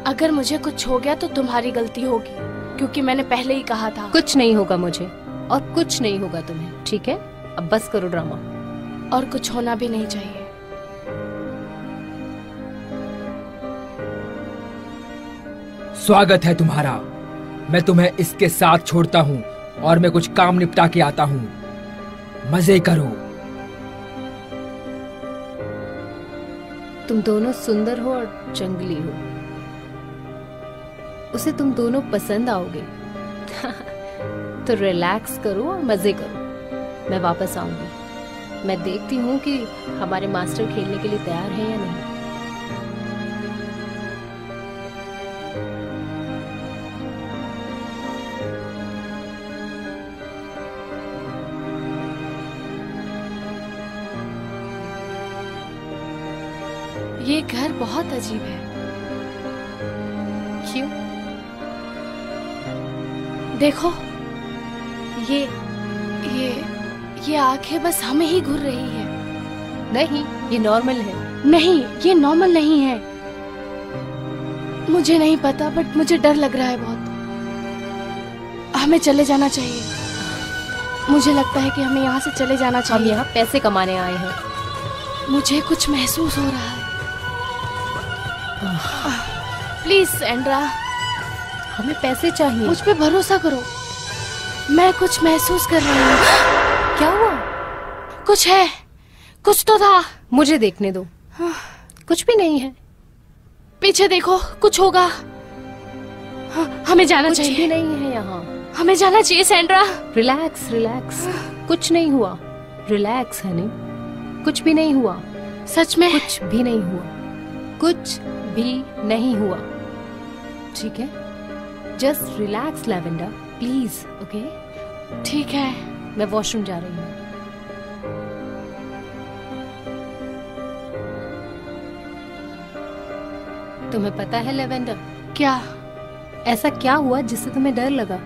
अगर मुझे कुछ हो गया तो तुम्हारी गलती होगी, क्योंकि मैंने पहले ही कहा था। कुछ नहीं होगा मुझे, और कुछ नहीं होगा तुम्हें, ठीक है? अब बस करो ड्रामा। और कुछ होना भी नहीं चाहिए। स्वागत है तुम्हारा। मैं तुम्हें इसके साथ छोड़ता हूँ और मैं कुछ काम निपटा के आता हूँ। मजे करो। तुम दोनों सुंदर हो और जंगली हो। उसे तुम दोनों पसंद आओगे। तो रिलैक्स करो और मजे करो। मैं वापस आऊंगी। मैं देखती हूँ कि हमारे मास्टर खेलने के लिए तैयार हैं या नहीं। ये घर बहुत अजीब है। क्यों? देखो, ये आंखें बस हमें ही घूर रही है। नहीं, ये नॉर्मल है। नहीं, ये नॉर्मल नहीं है। मुझे नहीं पता, बट मुझे डर लग रहा है बहुत। हमें चले जाना चाहिए। मुझे लगता है कि हमें यहाँ से चले जाना चाहिए। हम यहाँ पैसे कमाने आए हैं। मुझे कुछ महसूस हो रहा है। प्लीज सैंड्रा, हमें पैसे चाहिए। मुझ पे भरोसा करो। मैं कुछ महसूस कर रही हूँ। क्या हुआ? कुछ है, कुछ तो था। मुझे देखने दो। कुछ भी नहीं है। पीछे देखो, कुछ होगा। हमें जाना चाहिए। कुछ भी नहीं है यहाँ। हमें जाना चाहिए सैंड्रा। Relax, relax. कुछ नहीं हुआ। रिलैक्स हनी, कुछ भी नहीं हुआ। सच में? कुछ भी नहीं हुआ। कुछ भी नहीं हुआ। ठीक है, just relax lavender please. Okay ठीक है। मैं वॉशरूम जा रही हूँ। तुम्हें पता है लैवेंडर, क्या? ऐसा क्या हुआ जिससे तुम्हें डर लगा?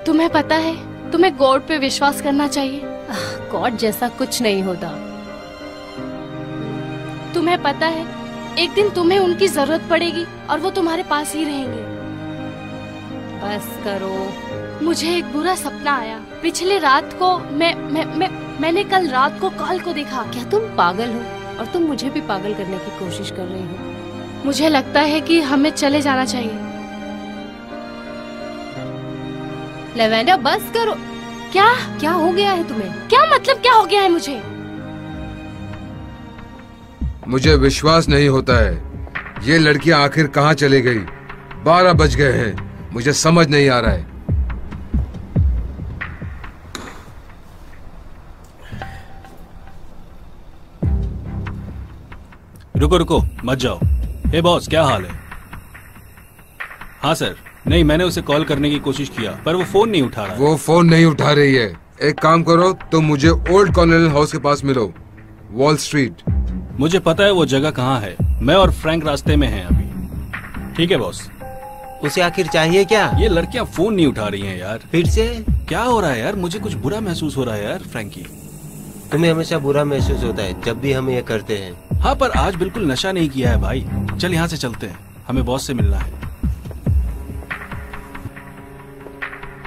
तुम्हें पता है, तुम्हें गॉड पे विश्वास करना चाहिए। गॉड जैसा कुछ नहीं होता। तुम्हें पता है, एक दिन तुम्हें उनकी जरूरत पड़ेगी और वो तुम्हारे पास ही रहेंगे। बस करो। मुझे एक बुरा सपना आया पिछले रात को। मैंने कल रात को कॉल को देखा। क्या तुम पागल हो? और तुम मुझे भी पागल करने की कोशिश कर रही हो। मुझे लगता है कि हमें चले जाना चाहिए। लैवेंडर बस करो। क्या हो गया है तुम्हें? क्या मतलब क्या हो गया है मुझे? मुझे विश्वास नहीं होता है, ये लड़कियां आखिर कहाँ चली गई? 12 बज गए हैं, मुझे समझ नहीं आ रहा है। रुको रुको, मत जाओ। हे बॉस, क्या हाल है? हाँ सर। नहीं, मैंने उसे कॉल करने की कोशिश किया पर वो फोन नहीं उठा रहा। वो फोन नहीं उठा रही है। एक काम करो, तुम मुझे ओल्ड कॉलोनियल हाउस के पास मिलो, वॉल स्ट्रीट। मुझे पता है वो जगह कहाँ है। मैं और फ्रैंक रास्ते में हैं अभी। ठीक है बॉस। उसे आखिर चाहिए क्या? ये लड़कियां फोन नहीं उठा रही हैं यार। फिर से क्या हो रहा है यार? मुझे कुछ बुरा महसूस हो रहा है यार फ्रैंकी। तुम्हें हमेशा बुरा महसूस होता है जब भी हम ये करते हैं। हाँ, पर आज बिल्कुल नशा नहीं किया है भाई। चल यहाँ से चलते हैं, हमें बॉस से मिलना है।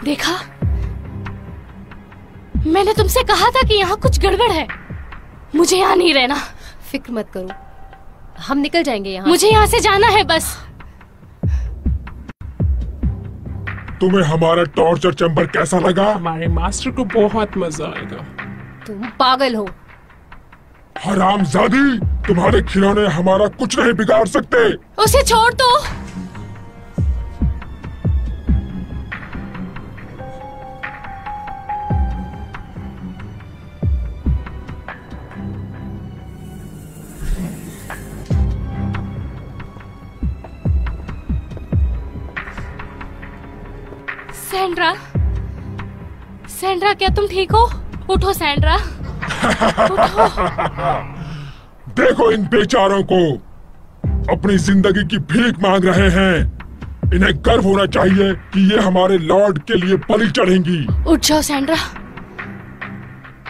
देखा, मैंने तुमसे कहा था कि यहाँ कुछ गड़बड़ है। मुझे यहाँ नहीं रहना। फिक्र मत करो, हम निकल जाएंगे यहाँ। मुझे यहाँ से जाना है बस। तुम्हें हमारा टॉर्चर चैम्बर कैसा लगा? हमारे मास्टर को बहुत मजा आएगा। तुम पागल हो। हरामजादी, तुम्हारे खिलौने हमारा कुछ नहीं बिगाड़ सकते। उसे छोड़ दो। सैंड्रा, सैंड्रा, क्या तुम ठीक हो? उठो सैंड्रा, उठो। देखो इन बेचारों को, अपनी जिंदगी की भीख मांग रहे हैं। इन्हें गर्व होना चाहिए कि ये हमारे लॉर्ड के लिए बलि चढ़ेंगी। उठ जाओ सैंड्रा।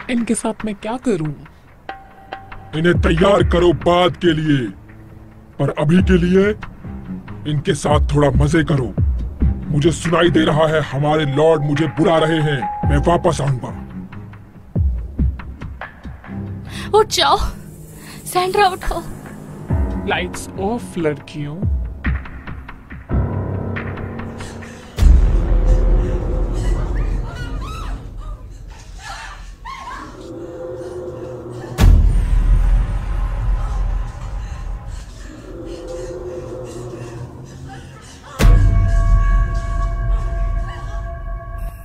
इनके साथ मैं क्या करूं? इन्हें तैयार करो बाद के लिए, पर अभी के लिए इनके साथ थोड़ा मजे करो। मुझे सुनाई दे रहा है हमारे लॉर्ड मुझे बुला रहे हैं। मैं वापस आऊंगा। उठ जाओ सैंड्रा, उठो। लाइट्स ऑफ लड़कियों।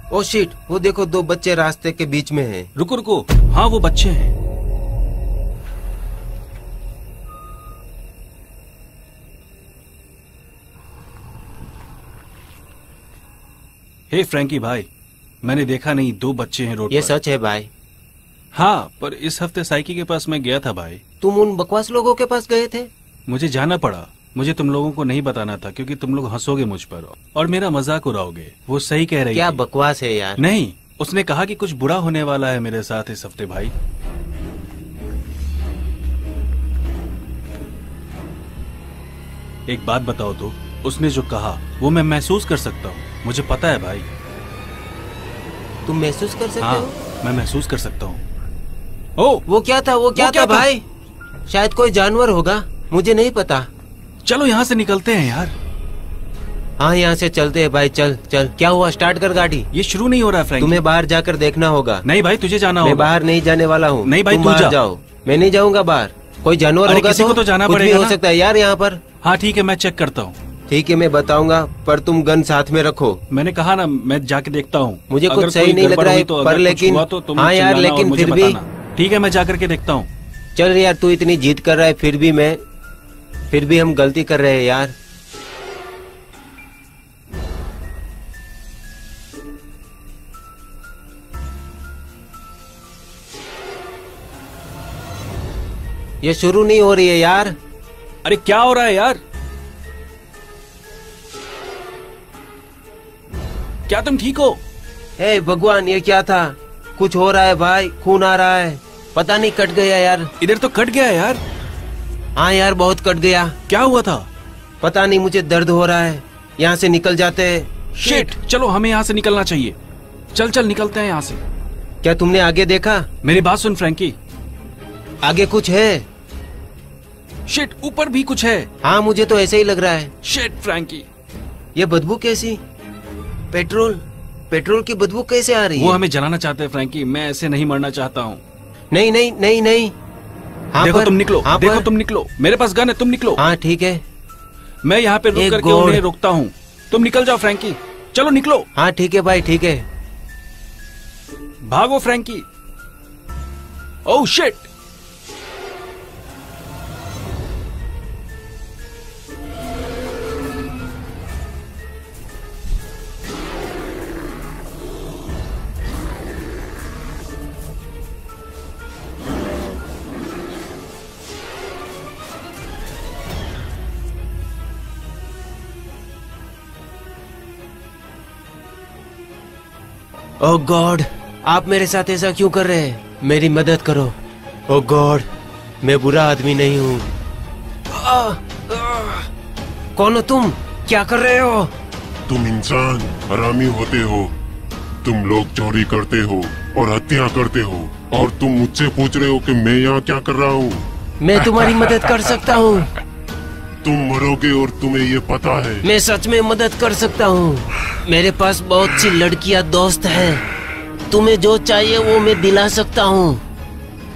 ओ शिट, वो देखो 2 बच्चे रास्ते के बीच में हैं। रुको रुको, हाँ वो बच्चे हैं। हे फ्रैंकी भाई, मैंने देखा नहीं, 2 बच्चे हैं रोड पर। ये सच है भाई? हाँ, पर इस हफ्ते साइकी के पास मैं गया था भाई। तुम उन बकवास लोगों के पास गए थे? मुझे जाना पड़ा। मुझे तुम लोगों को नहीं बताना था क्योंकि तुम लोग हंसोगे मुझ पर और मेरा मजाक उड़ाओगे। वो सही कह रही क्या थी। बकवास है यार? नहीं, उसने कहा कि कुछ बुरा होने वाला है मेरे साथ इस हफ्ते भाई। एक बात बताओ तो, उसने जो कहा वो मैं महसूस कर सकता हूँ। मुझे पता है भाई। तुम महसूस कर सकते हाँ, हो? मैं महसूस कर सकता हूँ। ओ, वो क्या था? वो क्या था भाई? शायद कोई जानवर होगा, मुझे नहीं पता। चलो यहाँ से निकलते हैं यार। हाँ, यहाँ से चलते हैं भाई। चल चल। क्या हुआ? स्टार्ट कर गाड़ी। ये शुरू नहीं हो रहा फ्रैंकी। तुम्हें बाहर जाकर देखना होगा। नहीं भाई, तुझे जाना होगा। मैं बाहर नहीं जाने वाला हूँ। नहीं भाई, तुम तू बाहर जा। जाओ। मैं नहीं जाऊंगा बाहर। कोई जानवर होगा किसी को तो जाना कुछ भी पड़ेगा हो ना? सकता है यार यहाँ पर। हाँ ठीक है, मैं चेक करता हूँ। ठीक है, मैं बताऊंगा, पर तुम गन साथ में रखो। मैंने कहा ना, मैं जाके देखता हूँ। मुझे कुछ सही नहीं लग रहा है, पर लेकिन हाँ यार, लेकिन फिर भी ठीक है, मैं जाकर के देखता हूँ। चल यार, तू इतनी जिद कर रहा है, फिर भी हम गलती कर रहे हैं यार। ये शुरू नहीं हो रही है यार। अरे क्या हो रहा है यार? क्या तुम ठीक हो? हे भगवान, ये क्या था? कुछ हो रहा है भाई, खून आ रहा है। पता नहीं, कट गया यार। इधर तो कट गया यार। हाँ यार, बहुत कट गया। क्या हुआ था? पता नहीं, मुझे दर्द हो रहा है। यहाँ से निकल जाते हैं। शिट, चलो हमें यहाँ से निकलना चाहिए। चल चल निकलते हैं यहाँ से। क्या तुमने आगे देखा? मेरी बात सुन फ्रैंकी, आगे कुछ है। शिट, ऊपर भी कुछ है। हाँ, मुझे तो ऐसे ही लग रहा है। शिट फ्रैंकी, ये बदबू कैसी? पेट्रोल की बदबू कैसे आ रही है? वो हमें जलाना चाहते हैं फ्रैंकी। मैं ऐसे नहीं मरना चाहता हूँ। नहीं नहीं नहीं नहीं। देखो तुम निकलो, देखो तुम निकलो। मेरे पास गन है, तुम निकलो। हाँ ठीक है। मैं यहाँ पे रुक करके उन्हें रोकता हूँ। तुम निकल जाओ फ्रैंकी, चलो निकलो। हाँ ठीक है भाई, ठीक है। भागो Frankie. Oh shit. Oh God, आप मेरे साथ ऐसा क्यों कर रहे हैं? मेरी मदद करो। ओह गॉड, मैं बुरा आदमी नहीं हूँ। कौन हो तुम? क्या कर रहे हो? तुम इंसान हरामी होते हो। तुम लोग चोरी करते हो और हत्या करते हो, और तुम मुझसे पूछ रहे हो कि मैं यहाँ क्या कर रहा हूँ? मैं तुम्हारी मदद कर सकता हूँ। तुम मरोगे और तुम्हें ये पता है। मैं सच में मदद कर सकता हूँ। मेरे पास बहुत सी लड़कियाँ दोस्त हैं। तुम्हें जो चाहिए वो मैं दिला सकता हूँ।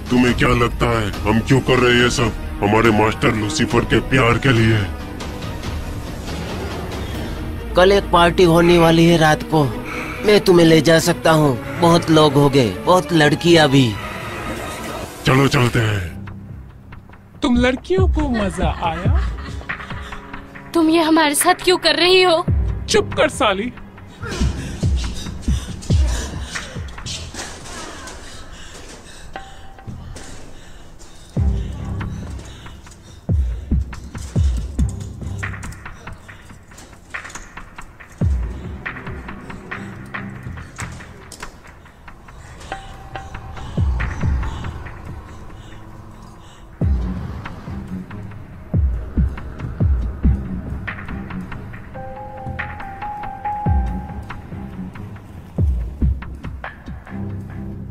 तुम्हें क्या लगता है हम क्यों कर रहे हैं ये सब? हमारे मास्टर लूसीफर के प्यार के लिए। कल एक पार्टी होने वाली है रात को। मैं तुम्हें ले जा सकता हूँ। बहुत लोग हो गए, बहुत लड़कियाँ भी। चलो चलते हैं। तुम लड़कियों को मजा आया? तुम ये हमारे साथ क्यों कर रही हो? चुप कर साली।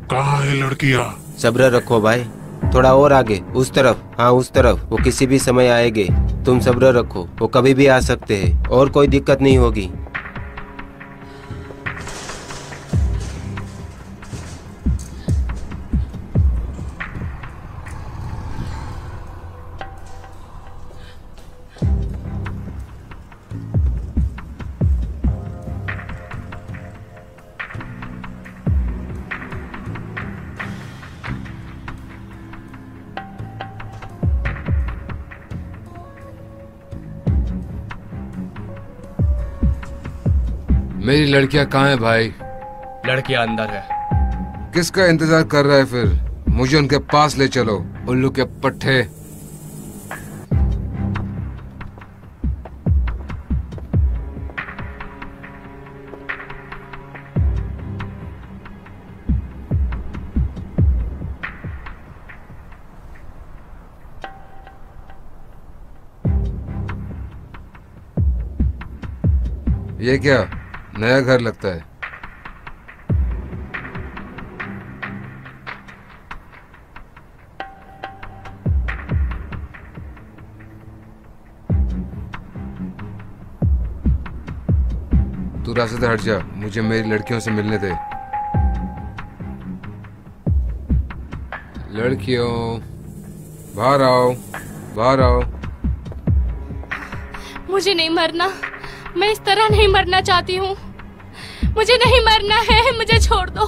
कहाँ है लड़कियाँ? सब्र रखो भाई, थोड़ा और आगे, उस तरफ। हाँ उस तरफ। वो किसी भी समय आएंगे। तुम सब्र रखो, वो कभी भी आ सकते हैं और कोई दिक्कत नहीं होगी। मेरी लड़कियां कहाँ हैं भाई? लड़कियां अंदर है। किसका इंतजार कर रहा है फिर? मुझे उनके पास ले चलो, उल्लू के पट्टे। ये क्या नया घर लगता है? तू रास्ते से हट जा, मुझे मेरी लड़कियों से मिलने दे। लड़कियों बाहर आओ, बाहर आओ। मुझे नहीं मरना, मैं इस तरह नहीं मरना चाहती हूँ। मुझे नहीं मरना है, मुझे छोड़ दो।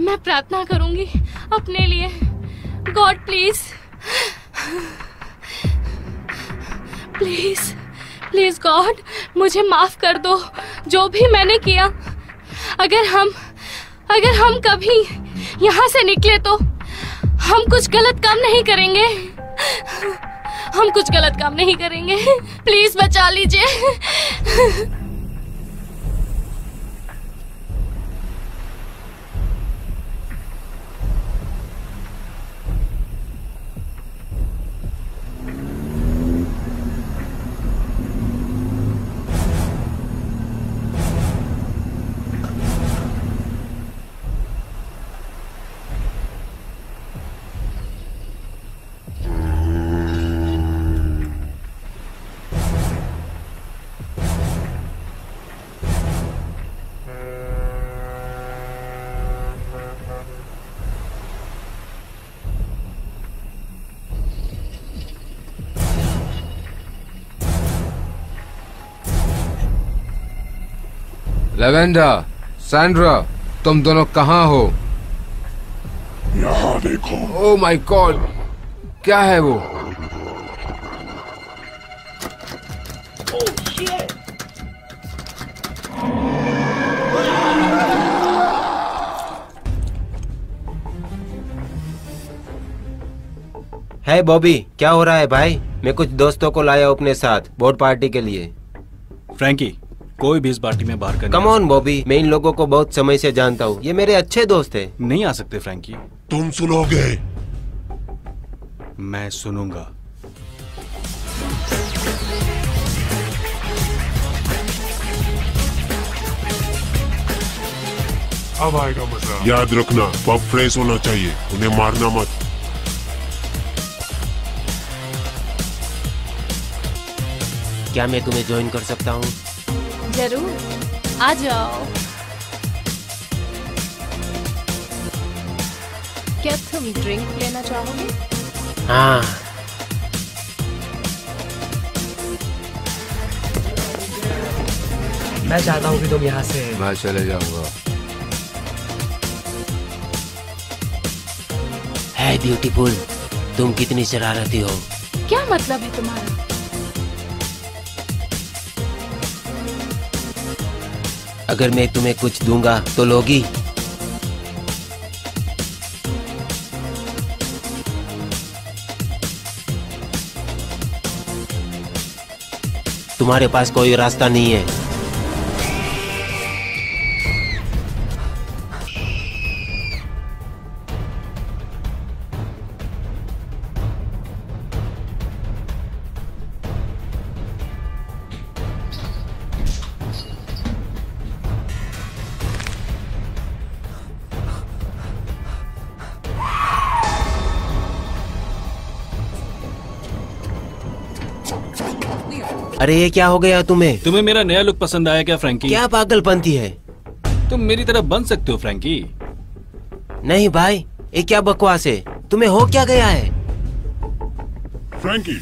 मैं प्रार्थना करूंगी अपने लिए। God please, please please God, मुझे माफ कर दो जो भी मैंने किया। अगर हम कभी यहाँ से निकले तो हम कुछ गलत काम नहीं करेंगे। हम कुछ गलत काम नहीं करेंगे। प्लीज बचा लीजिए। लेवेंडर, सैंड्रा, तुम दोनों कहाँ हो? यहाँ देखो। ओह माय गॉड, क्या है वो? है बॉबी, क्या हो रहा है भाई? मैं कुछ दोस्तों को लाया अपने साथ बोट पार्टी के लिए। फ्रैंकी, कोई भी इस पार्टी में बाहर का कम ऑन बॉबी, मैं इन लोगों को बहुत समय से जानता हूँ। ये मेरे अच्छे दोस्त हैं। नहीं आ सकते फ्रैंकी। तुम सुनोगे? मैं सुनूंगा। अब आएगा मजा। याद रखना, पब फ्रेश होना चाहिए, उन्हें मारना मत। क्या मैं तुम्हें ज्वाइन कर सकता हूँ? जरूर, आ जाओ। क्या तुम ड्रिंक लेना चाहोगे? हाँ। मैं चाहता हूँ कि तुम यहाँ से। मैं चले जाऊंगा। है ब्यूटीफुल, तुम कितनी शरारती हो। क्या मतलब है तुम्हारा? अगर मैं तुम्हें कुछ दूंगा तो लोगी? तुम्हारे पास कोई रास्ता नहीं है। अरे ये क्या हो गया तुम्हें? तुम्हें मेरा नया लुक पसंद आया क्या फ्रैंकी? क्या पागलपंती है? तुम मेरी तरह बन सकते हो फ्रैंकी। नहीं भाई, ये क्या बकवास है? तुम्हें हो क्या गया है? फ्रैंकी,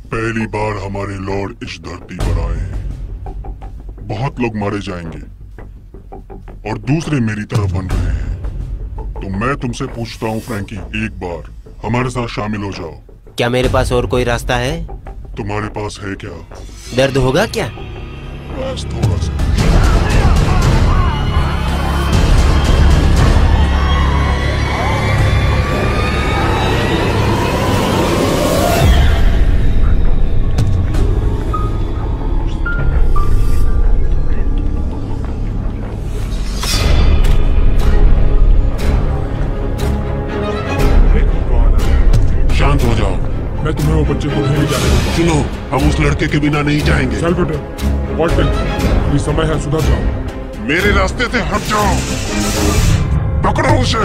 पहली बार हमारे लॉर्ड इस धरती पर आए हैं। बहुत लोग मारे जाएंगे और दूसरे मेरी तरह बन रहे हैं। तो मैं तुमसे पूछता हूँ फ्रैंकी, एक बार हमारे साथ शामिल हो जाओ। क्या मेरे पास और कोई रास्ता है? तुम्हारे पास है क्या? दर्द होगा क्या? बस थोड़ा सा। शांत हो जाओ, मैं तुम्हें वो बच्चे को नहीं जाने दूंगा। सुनो, हम उस लड़के के बिना नहीं जाएंगे। ये समय है, सुधर जाओ। मेरे रास्ते से हट जाओ। पकड़ो उसे।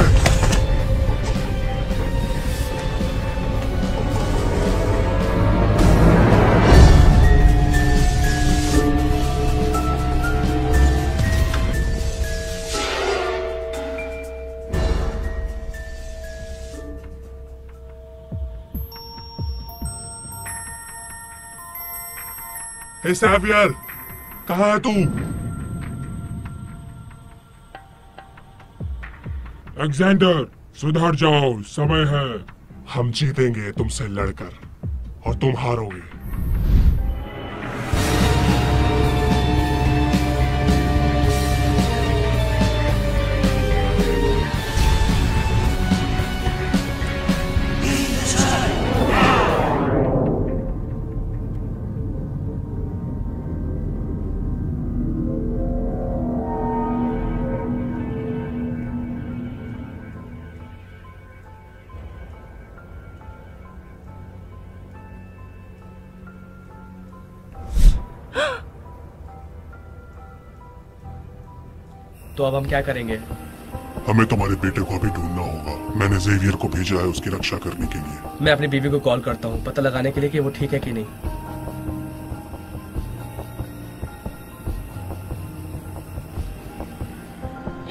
हे सैवियर, कहाँ है तू? एलेक्जेंडर, सुधर जाओ, समय है। हम जीतेंगे तुमसे लड़कर और तुम हारोगे। तो अब हम क्या करेंगे? हमें तुम्हारे बेटे को अभी ढूंढना होगा। मैंने जेवियर को भेजा है उसकी रक्षा करने के लिए। मैं अपनी बीवी को कॉल करता हूँ पता लगाने के लिए कि वो ठीक है कि नहीं।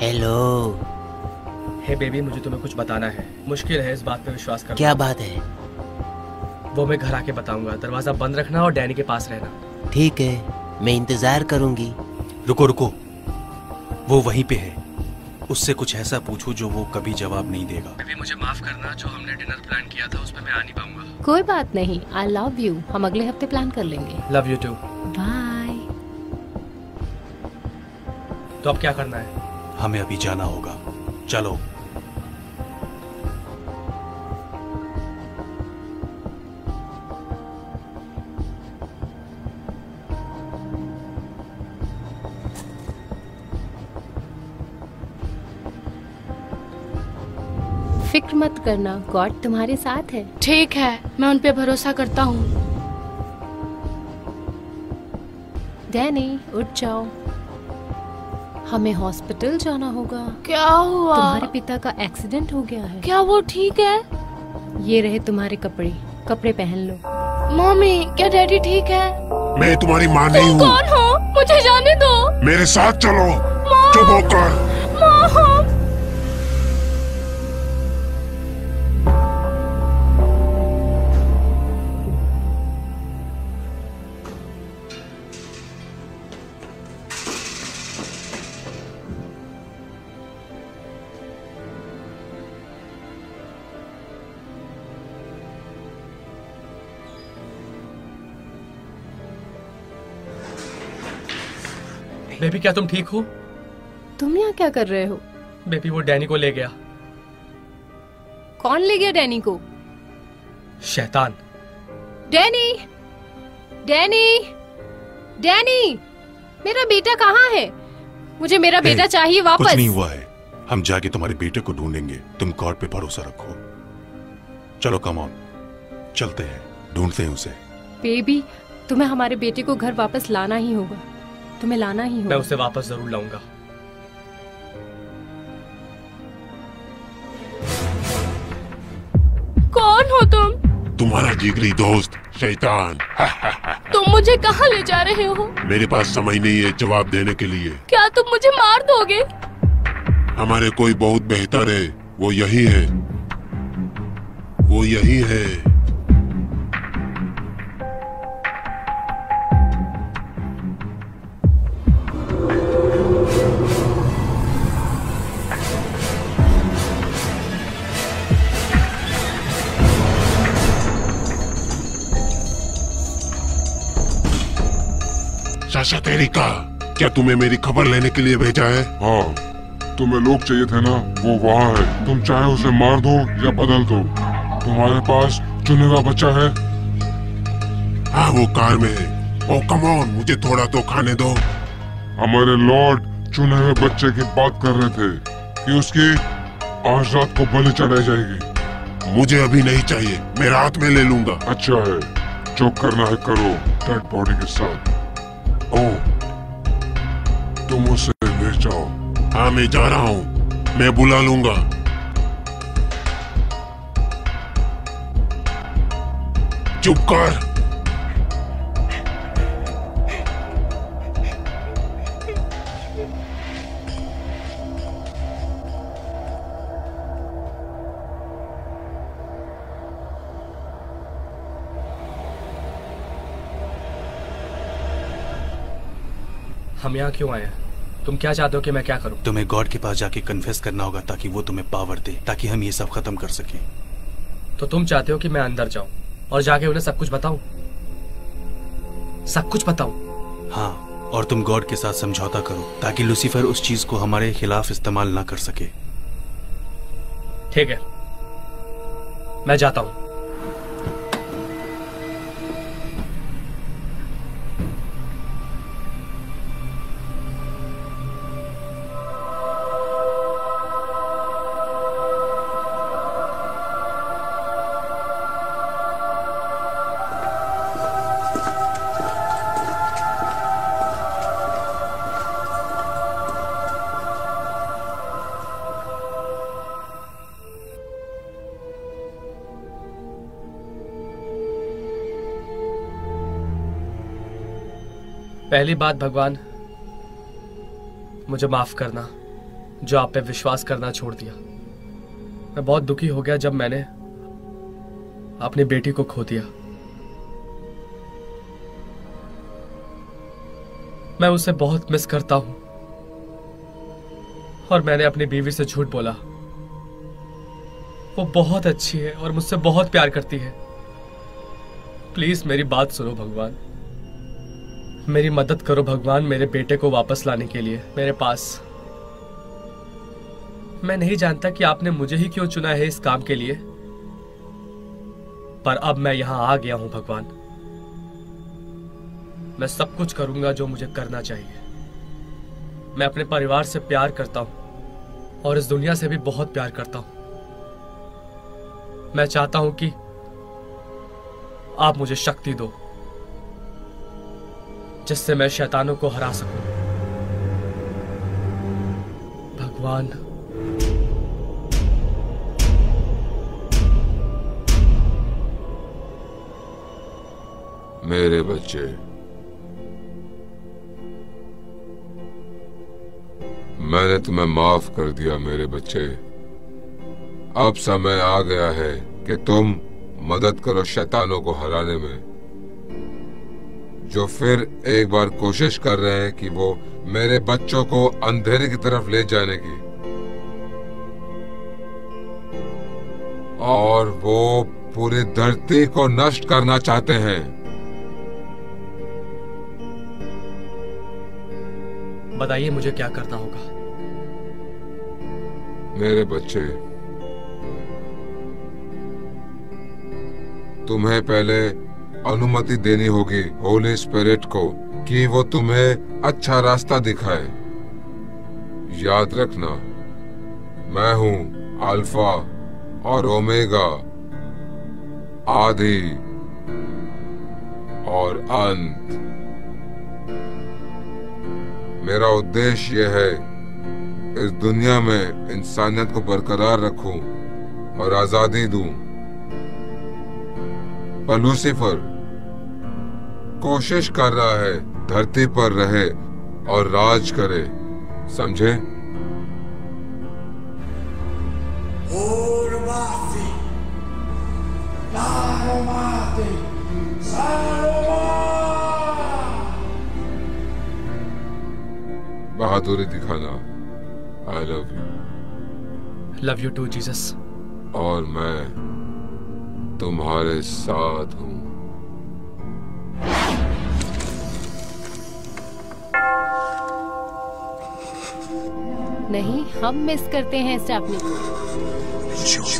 हेलो। हे बेबी, मुझे तुम्हें कुछ बताना है। मुश्किल है इस बात पे विश्वास करना। क्या बात है? वो मैं घर आके बताऊंगा। दरवाजा बंद रखना और डैनी के पास रहना। ठीक है, मैं इंतजार करूंगी। रुको रुको, वो वहीं पे है। उससे कुछ ऐसा पूछो जो वो कभी जवाब नहीं देगा। बेबी मुझे माफ करना, जो हमने डिनर प्लान किया था उस पे मैं आ नहीं पाऊंगा। कोई बात नहीं, आई लव यू। हम अगले हफ्ते प्लान कर लेंगे। Love you too. बाय। तो अब क्या करना है? हमें अभी जाना होगा, चलो। फिक्र मत करना, गॉड तुम्हारे साथ है। ठीक है, मैं उन पे भरोसा करता हूँ। डैनी उठ जाओ, हमें हॉस्पिटल जाना होगा। क्या हुआ? तुम्हारे पिता का एक्सीडेंट हो गया है। क्या वो ठीक है? ये रहे तुम्हारे कपड़े, कपड़े पहन लो। मम्मी, क्या डैडी ठीक है? मैं तुम्हारी माँ नहीं हूँ। कौन हो? मुझे जाने दो। मेरे साथ चलो। चुप होकर। बेबी क्या तुम ठीक हो? तुम यहाँ क्या कर रहे हो? बेबी वो डैनी को ले गया। कौन ले गया डैनी को? शैतान। डैनी, डैनी, डैनी, मेरा बेटा कहाँ है? मुझे मेरा बेटा चाहिए वापस। कुछ नहीं हुआ है, हम जाके तुम्हारे बेटे को ढूंढेंगे। तुम गॉड पे भरोसा रखो। चलो कम ऑन, चलते हैं, ढूंढते हैं उसे। बेबी, तुम्हें हमारे बेटे को घर वापस लाना ही होगा। तुम्हें लाना ही होगा। मैं उसे वापस जरूर लाऊंगा। कौन हो तुम? तुम्हारा जिगरी दोस्त शैतान। तुम मुझे कहाँ ले जा रहे हो? मेरे पास समय नहीं है जवाब देने के लिए। क्या तुम मुझे मार दोगे? हमारे कोई बहुत बेहतर है, वो यही है, वो यही है। चाचा तेरिका, क्या तुम्हें मेरी खबर लेने के लिए भेजा है? हाँ, तुम्हें लोग चाहिए थे ना, वो वहाँ है। तुम चाहे उसे मार दो या बदल दो, तुम्हारे पास चुने हुआ बच्चा है। हाँ, वो कार में है। ओ कम ऑन, मुझे थोड़ा तो खाने दो। हमारे लॉर्ड चुने हुए बच्चे की बात कर रहे थे कि उसकी आज रात को बलि चढ़ाई जाएगी। मुझे अभी नहीं चाहिए, मैं रात में ले लूंगा। अच्छा है, जो करना है करो डेड बॉडी के साथ। ओह, तुम उसे ले जाओ। हाँ, मैं जा रहा हूँ, मैं बुला लूंगा। चुप कर। हम यहाँ क्यों आए हैं? तुम क्या चाहते हो कि मैं क्या करूं? तुम्हें गॉड के पास जाके कन्फेस करना होगा ताकि वो तुम्हें पावर दे, ताकि हम ये सब खत्म कर सकें। तो तुम चाहते हो कि मैं अंदर जाऊं और जाके उन्हें सब कुछ बताऊं? सब कुछ बताऊं? हाँ, और तुम गॉड के साथ समझौता करो ताकि लूसीफर उस चीज को हमारे खिलाफ इस्तेमाल ना कर सके। ठीक है, मैं जाता हूं। पहली बात भगवान, मुझे माफ करना जो आप पे विश्वास करना छोड़ दिया। मैं बहुत दुखी हो गया जब मैंने अपनी बेटी को खो दिया। मैं उसे बहुत मिस करता हूं और मैंने अपनी बीवी से झूठ बोला। वो बहुत अच्छी है और मुझसे बहुत प्यार करती है। प्लीज मेरी बात सुनो भगवान, मेरी मदद करो भगवान मेरे बेटे को वापस लाने के लिए मेरे पास। मैं नहीं जानता कि आपने मुझे ही क्यों चुना है इस काम के लिए, पर अब मैं यहां आ गया हूं भगवान। मैं सब कुछ करूंगा जो मुझे करना चाहिए। मैं अपने परिवार से प्यार करता हूं और इस दुनिया से भी बहुत प्यार करता हूं। मैं चाहता हूं कि आप मुझे शक्ति दो जिससे मैं शैतानों को हरा सकूं भगवान। मेरे बच्चे, मैंने तुम्हें माफ कर दिया मेरे बच्चे। अब समय आ गया है कि तुम मदद करो शैतानों को हराने में, जो फिर एक बार कोशिश कर रहे हैं कि वो मेरे बच्चों को अंधेरे की तरफ ले जाने की, और वो पूरी धरती को नष्ट करना चाहते हैं। बताइए मुझे क्या करना होगा। मेरे बच्चे, तुम्हें पहले अनुमति देनी होगी होली स्पिरिट को कि वो तुम्हें अच्छा रास्ता दिखाए। याद रखना, मैं हूं अल्फा और ओमेगा, आदि और अंत। मेरा उद्देश्य यह है इस दुनिया में इंसानियत को बरकरार रखूं और आजादी दूं। पर लूसीफर कोशिश कर रहा है धरती पर रहे और राज करे, समझे? बहादुरी दिखाना। I love you. Love you too Jesus. और मैं तुम्हारे साथ हूं। नहीं, हम मिस करते हैं स्टेफनी को।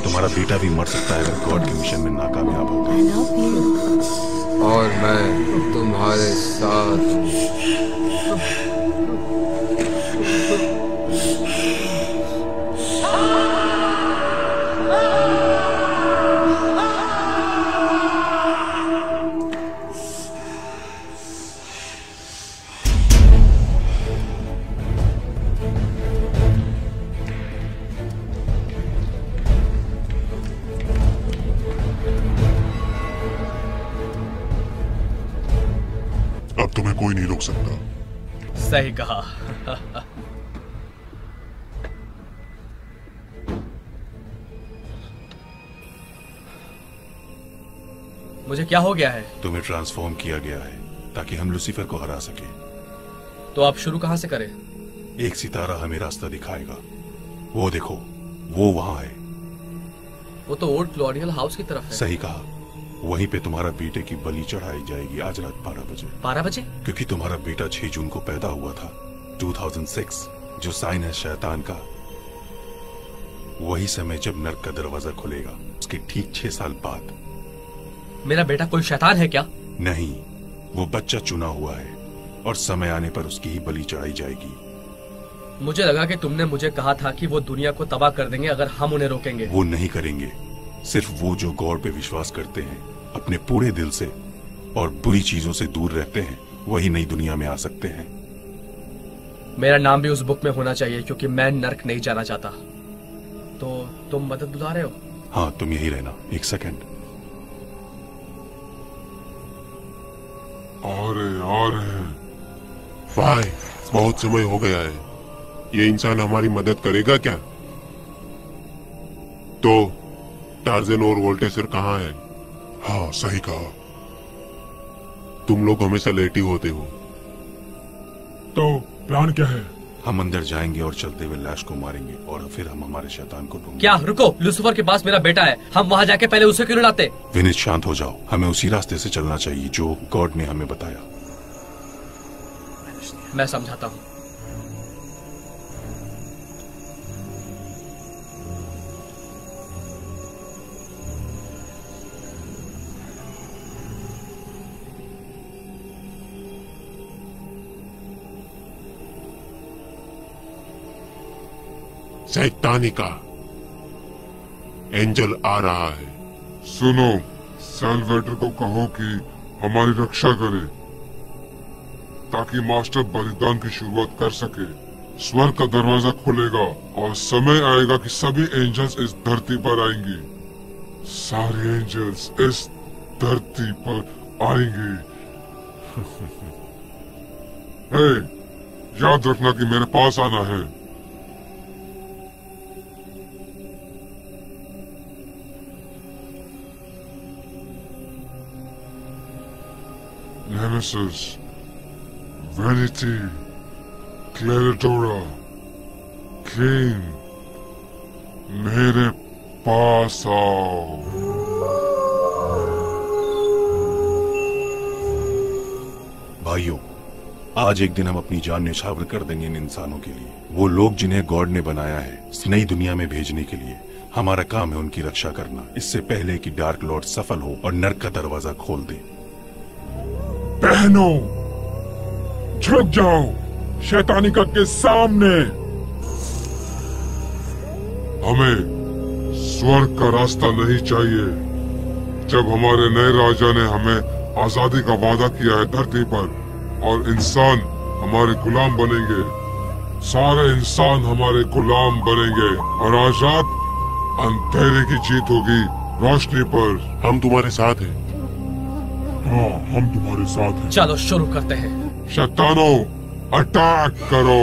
तुम्हारा बेटा भी मर सकता है अगर गॉड के मिशन में नाकामयाब हो। और मैं तुम्हारे साथ हूं। अब तुम्हें कोई नहीं रोक सकता। सही कहा। मुझे क्या हो गया है? तुम्हें ट्रांसफॉर्म किया गया है ताकि हम लूसीफर को हरा सके। तो आप शुरू कहां से करें? एक सितारा हमें रास्ता दिखाएगा। वो देखो, वो वहां है। वो तो ओल्ड कॉलोनियल हाउस की तरफ है। सही कहा। वहीं पे तुम्हारा बेटे की बलि चढ़ाई जाएगी आज रात 12 बजे। 12 बजे? क्योंकि तुम्हारा बेटा 6 जून को पैदा हुआ था 2006, जो साइन है शैतान का। वही समय जब नर्क का दरवाजा खुलेगा, उसके ठीक 6 साल बाद। मेरा बेटा कोई शैतान है क्या? नहीं, वो बच्चा चुना हुआ है और समय आने पर उसकी ही बलि चढ़ाई जाएगी। मुझे लगा कि तुमने मुझे कहा था कि वो दुनिया को तबाह कर देंगे अगर हम उन्हें रोकेंगे। वो नहीं करेंगे। सिर्फ वो जो गॉड पे विश्वास करते हैं अपने पूरे दिल से और बुरी चीजों से दूर रहते हैं, वही नई दुनिया में आ सकते हैं। मेरा नाम भी उस बुक में होना चाहिए क्योंकि मैं नर्क नहीं जाना चाहता। तो तुम मदद बुला रहे हो? हाँ, तुम यही रहना। 1 सेकंड। आ रहे हैं। भाई बहुत समय हो गया है, ये इंसान हमारी मदद करेगा क्या? तो टार्जन और वोल्टेसर कहाँ है? हाँ सही कहा, तुम लोग हमेशा लेट ही होते हो। तो प्लान क्या है? हम अंदर जाएंगे और चलते हुए लाश को मारेंगे और फिर हम हमारे शैतान को ढूंढेंगे। क्या रुको, लूसीफर के पास मेरा बेटा है, हम वहाँ जाके पहले उसे क्यों लाते? विनीत शांत हो जाओ, हमें उसी रास्ते से चलना चाहिए जो गॉड ने हमें बताया। मैं समझाता हूँ। शैतानी का एंजल आ रहा है। सुनो, सेल्वेटर को कहो कि हमारी रक्षा करे ताकि मास्टर बलिदान की शुरुआत कर सके। स्वर्ग का दरवाजा खुलेगा और समय आएगा कि सभी एंजल्स इस धरती पर आएंगे। सारे एंजल्स इस धरती पर आएंगे। हे, याद रखना कि मेरे पास आना है। Nemesis, Vanity, Claradora, King, मेरे पास आओ। भाइयों, आज एक दिन हम अपनी जान न्यौछावर कर देंगे इन इंसानों के लिए। वो लोग जिन्हें गॉड ने बनाया है इस नई दुनिया में भेजने के लिए। हमारा काम है उनकी रक्षा करना, इससे पहले कि डार्क लॉर्ड सफल हो और नर्क का दरवाजा खोल दे। बहनों, झुक जाओ शैतानिका के सामने। हमें स्वर्ग का रास्ता नहीं चाहिए। जब हमारे नए राजा ने हमें आजादी का वादा किया है धरती पर, और इंसान हमारे गुलाम बनेंगे, सारे इंसान हमारे गुलाम बनेंगे, और आज रात अंधेरे की जीत होगी रोशनी पर। हम तुम्हारे साथ हैं। हाँ, हम तुम्हारे साथ हैं। चलो शुरू करते हैं। शैतानों, अटैक करो।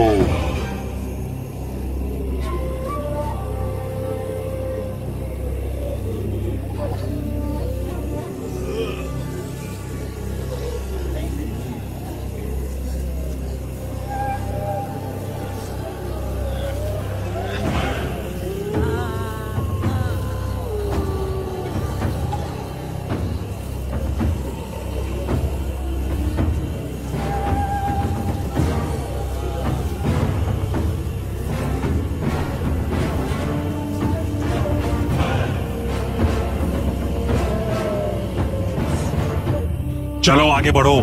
चलो आगे बढ़ो।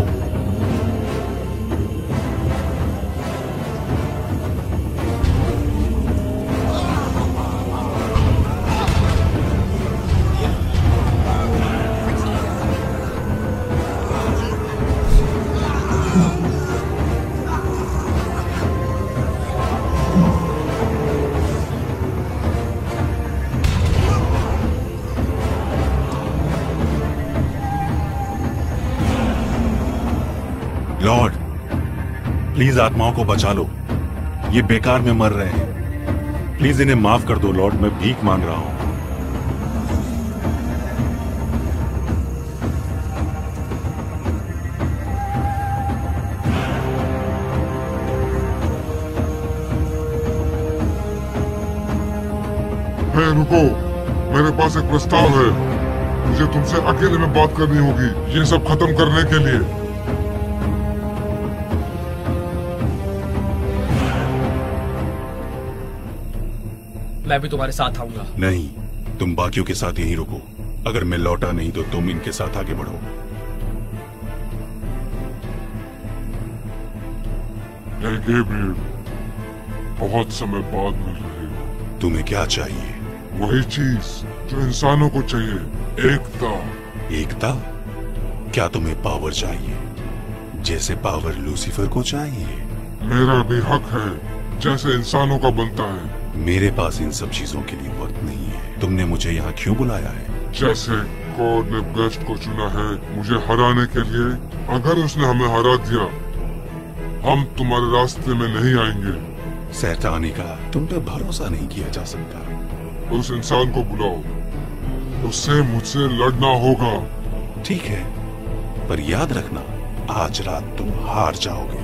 लॉर्ड, प्लीज आत्माओं को बचा लो, ये बेकार में मर रहे हैं। प्लीज इन्हें माफ कर दो लॉर्ड, मैं भीख मांग रहा हूं। हे, रुको, मेरे पास एक प्रस्ताव है। मुझे तुमसे अकेले में बात करनी होगी, ये सब खत्म करने के लिए। मैं भी तुम्हारे साथ आऊंगा। नहीं, तुम बाकियों के साथ यहीं रुको। अगर मैं लौटा नहीं तो तुम इनके साथ आगे बढ़ो। गैब्रियल, बहुत समय बाद मिल रहे हो। तुम्हें क्या चाहिए? वही चीज जो इंसानों को चाहिए, एकता। एकता? क्या तुम्हें पावर चाहिए, जैसे पावर लूसीफर को चाहिए? मेरा भी हक है, जैसे इंसानों का बनता है। मेरे पास इन सब चीजों के लिए वक्त नहीं है। तुमने मुझे यहाँ क्यों बुलाया है? जैसे गॉड ने बेस्ट को चुना है मुझे हराने के लिए, अगर उसने हमें हरा दिया हम तुम्हारे रास्ते में नहीं आएंगे। शैतानी का तुम पे भरोसा नहीं किया जा सकता। उस इंसान को बुलाओ, उससे मुझसे लड़ना होगा। ठीक है, पर याद रखना आज रात तुम हार जाओगे।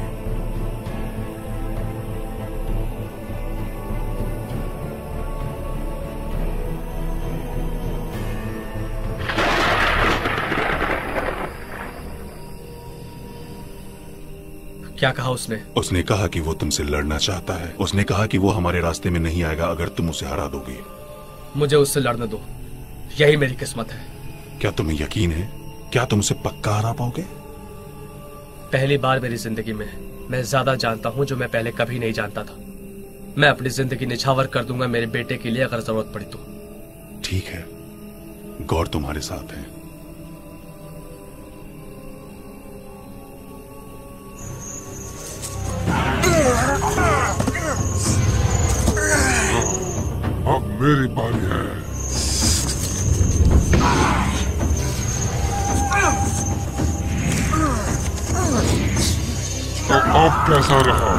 क्या कहा उसने? उसने कहा कि वो तुमसे लड़ना चाहता है। उसने कहा कि वो हमारे रास्ते में नहीं आएगा अगर तुम उसे हरा दोगे। मुझे उससे लड़ने दो, यही मेरी किस्मत है। क्या तुम्हें यकीन है? क्या तुम उसे पक्का हरा पाओगे? पहली बार मेरी जिंदगी में मैं ज्यादा जानता हूँ जो मैं पहले कभी नहीं जानता था। मैं अपनी जिंदगी निछावर कर दूंगा मेरे बेटे के लिए अगर जरूरत पड़ी तो। ठीक है, गौर तुम्हारे साथ है। अब मेरी बारी है। तो अब कैसा रहा?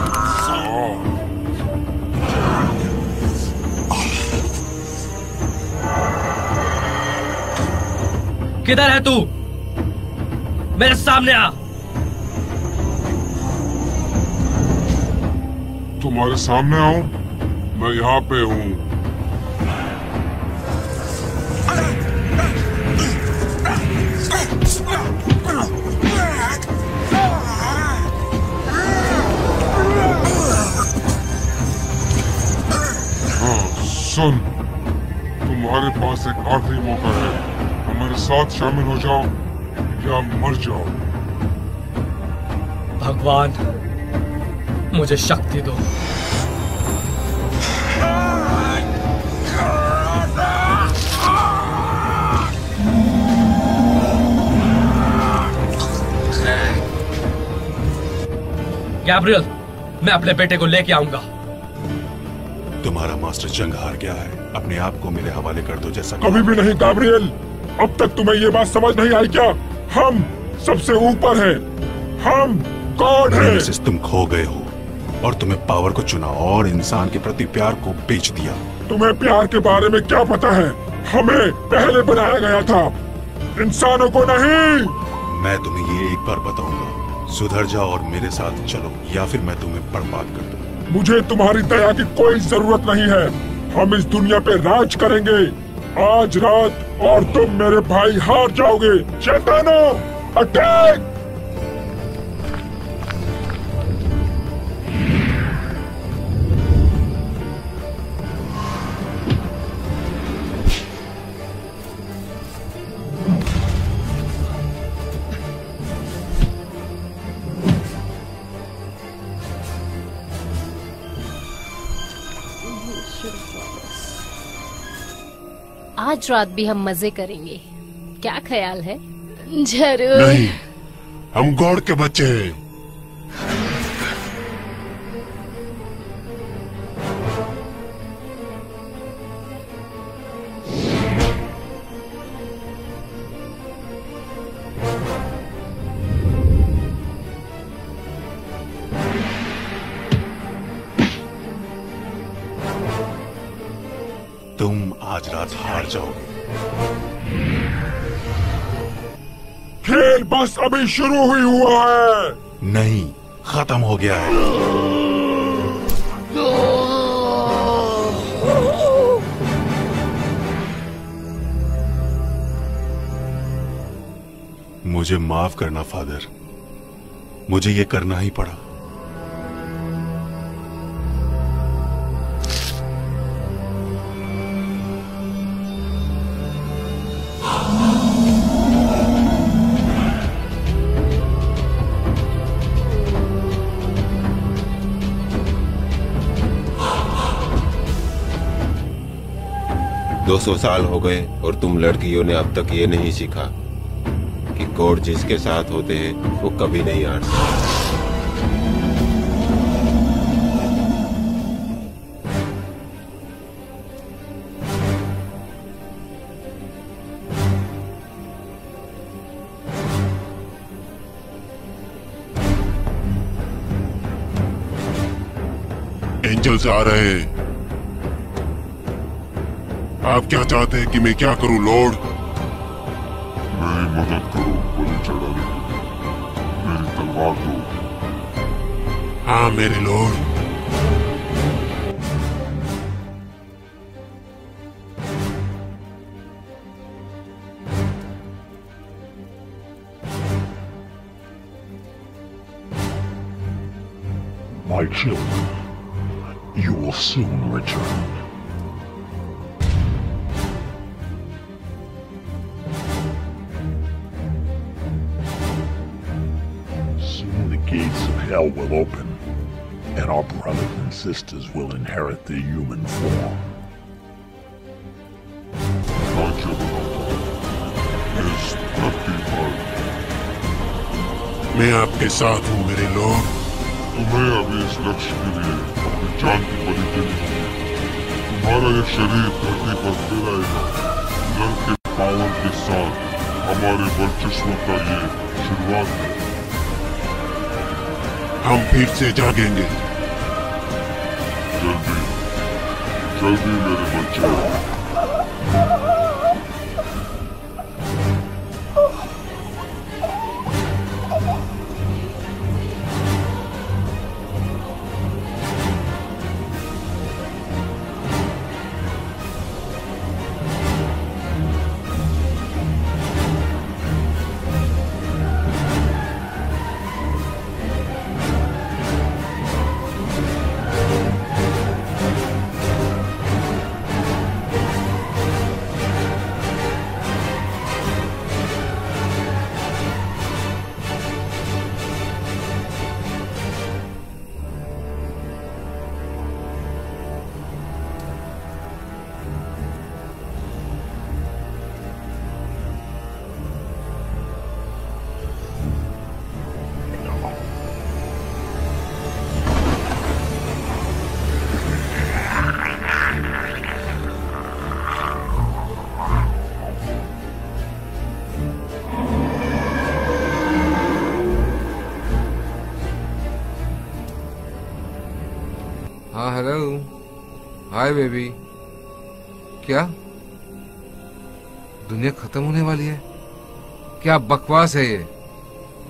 किधर है तू? मेरे सामने आ। तुम्हारे सामने आऊं? मैं यहाँ पे हूँ। हाँ, सुन, तुम्हारे पास एक आखिरी मौका है। हमारे साथ शामिल हो जाओ या मर जाओ। भगवान, मुझे शक्ति दो। गैब्रियल, मैं अपने बेटे को लेके आऊंगा। तुम्हारा मास्टर जंग हार गया है। अपने आप को मेरे हवाले कर दो जैसा कभी भी नहीं गैब्रियल। अब तक तुम्हें ये बात समझ नहीं आई क्या? हम सबसे ऊपर हैं। हम गॉड हैं। नेमेसिस, तुम खो गए हो और तुम्हें पावर को चुना और इंसान के प्रति प्यार को बेच दिया। तुम्हें प्यार के बारे में क्या पता है? हमें पहले बनाया गया था, इंसानों को नहीं। मैं तुम्हें ये एक बार बताऊंगा, सुधर जाओ और मेरे साथ चलो या फिर मैं तुम्हें बर्बाद कर दूं। मुझे तुम्हारी दया की कोई जरूरत नहीं है। हम इस दुनिया पे राज करेंगे आज रात, और तुम मेरे भाई हार जाओगे। शैतानों, अटैक! आज रात भी हम मजे करेंगे, क्या ख्याल है? जरूर। नहीं, हम गॉड के बच्चे हैं। तुम आज रात हार जाओगे। खेल बस अभी शुरू ही हुआ है। नहीं, खत्म हो गया है। मुझे माफ करना फादर, मुझे ये करना ही पड़ा। दो 200 साल हो गए और तुम लड़कियों ने अब तक ये नहीं सीखा कि गॉड जिसके साथ होते हैं वो कभी नहीं हारते। एंजल्स आ रहे हैं। आप क्या चाहते हैं कि मैं क्या करूं लॉर्ड? मेरी मदद करो बलि चढ़ाने की। मेरी तलवार दो। हाँ मेरे Lord. My children, you will soon return. Soon the gates of hell will open, and our brothers and sisters will inherit their human form. मैं आपके साथ हूँ मेरे लॉर्ड। तुम्हें अभी इस लक्ष्य के लिए अपनी जान की बलि देनी होगी। तुम्हारा ये शरीर धरती पर फिर आएगा। जल के पावर के साथ हमारे वर्चस्व का ये शुरुआत है। हम फिर से जागेंगे। जल्दी जल्दी मेरे बच्चे। हाँ हेलो, हाय बेबी। क्या दुनिया खत्म होने वाली है? क्या बकवास है ये?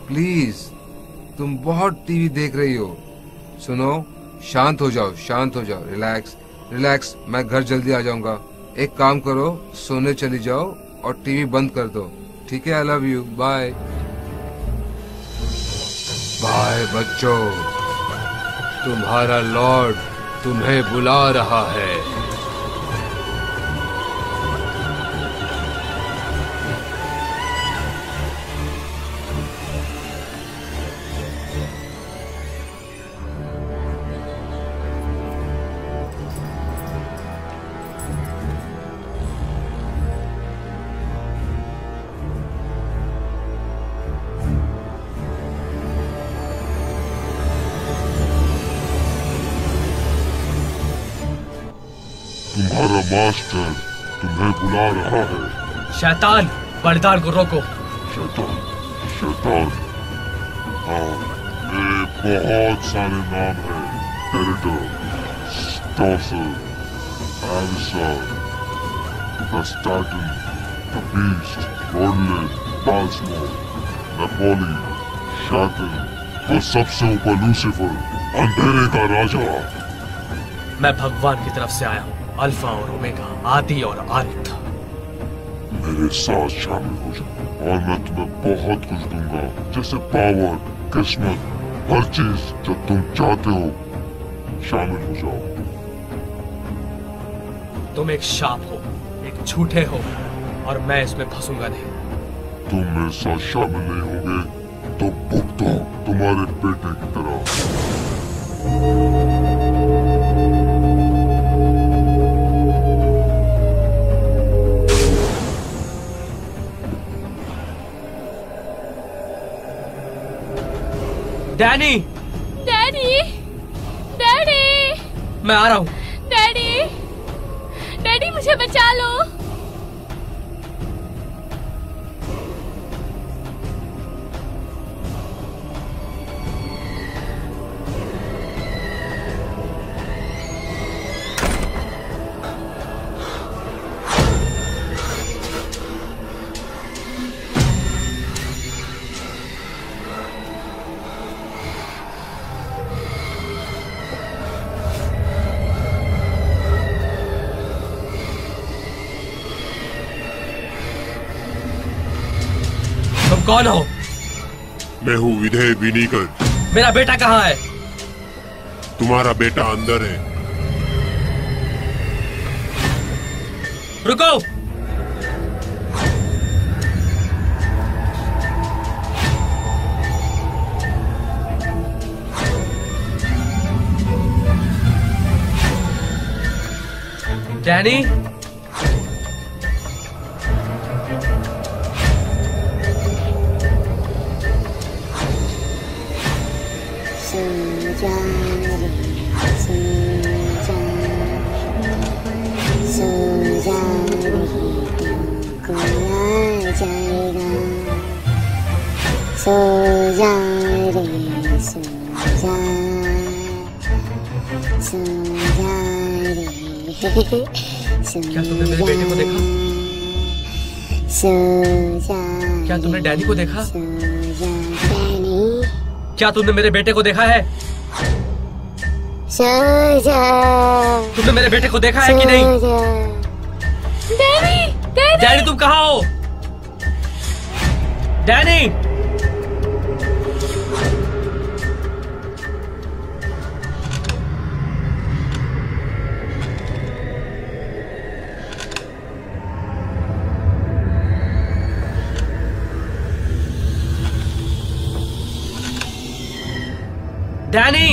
प्लीज, तुम बहुत टीवी देख रही हो। सुनो, शांत हो जाओ, शांत हो जाओ, रिलैक्स रिलैक्स। मैं घर जल्दी आ जाऊंगा। एक काम करो, सोने चली जाओ और टीवी बंद कर दो, ठीक है? I love you, bye bye. बच्चों, तुम्हारा लॉर्ड तुम्हें बुला रहा है। तुम्हारा मास्टर तुम्हें बुला रहा है। शैतान, बलिदान को रोको। शैतान, शैतान। हाँ, मेरे बहुत सारे नाम हैं। टेरिटर, स्टॉसर, एविसर, Kastatin, the Beast, Lordlin, Balsmore, Napoli, Shatan और सबसे ऊपर लूसीफर, अंधेरे का राजा। मैं भगवान की तरफ से आया हूँ, अल्फा और ओमेगा, आदि और अंत। मेरे साथ शामिल हो जाओ और मैं तुम्हें बहुत कुछ दूंगा, जैसे पावर, किस्मत, हर चीज जो तुम चाहते हो। शामिल हो जाओ। तुम एक शाप हो, एक झूठे हो, और मैं इसमें फंसूंगा नहीं। तुम मेरे साथ शामिल नहीं होगे तो भुगतो तुम्हारे बेटे की तरह। डैनी, डैडी, डैडी, मैं आ रहा हूँ। डैडी, डैडी मुझे बचा लो। कौन हो? मैं हूँ विधेय विनीकर। मेरा बेटा कहाँ है? तुम्हारा बेटा अंदर है। रुको। डैनी, क्या तुमने मेरे बेटे को देखा? क्या तुमने डैनी को देखा? क्या तुमने मेरे बेटे को देखा है? तुमने मेरे बेटे को देखा है कि नहीं? डैनी तुम कहाँ हो? डैनी! डैनी!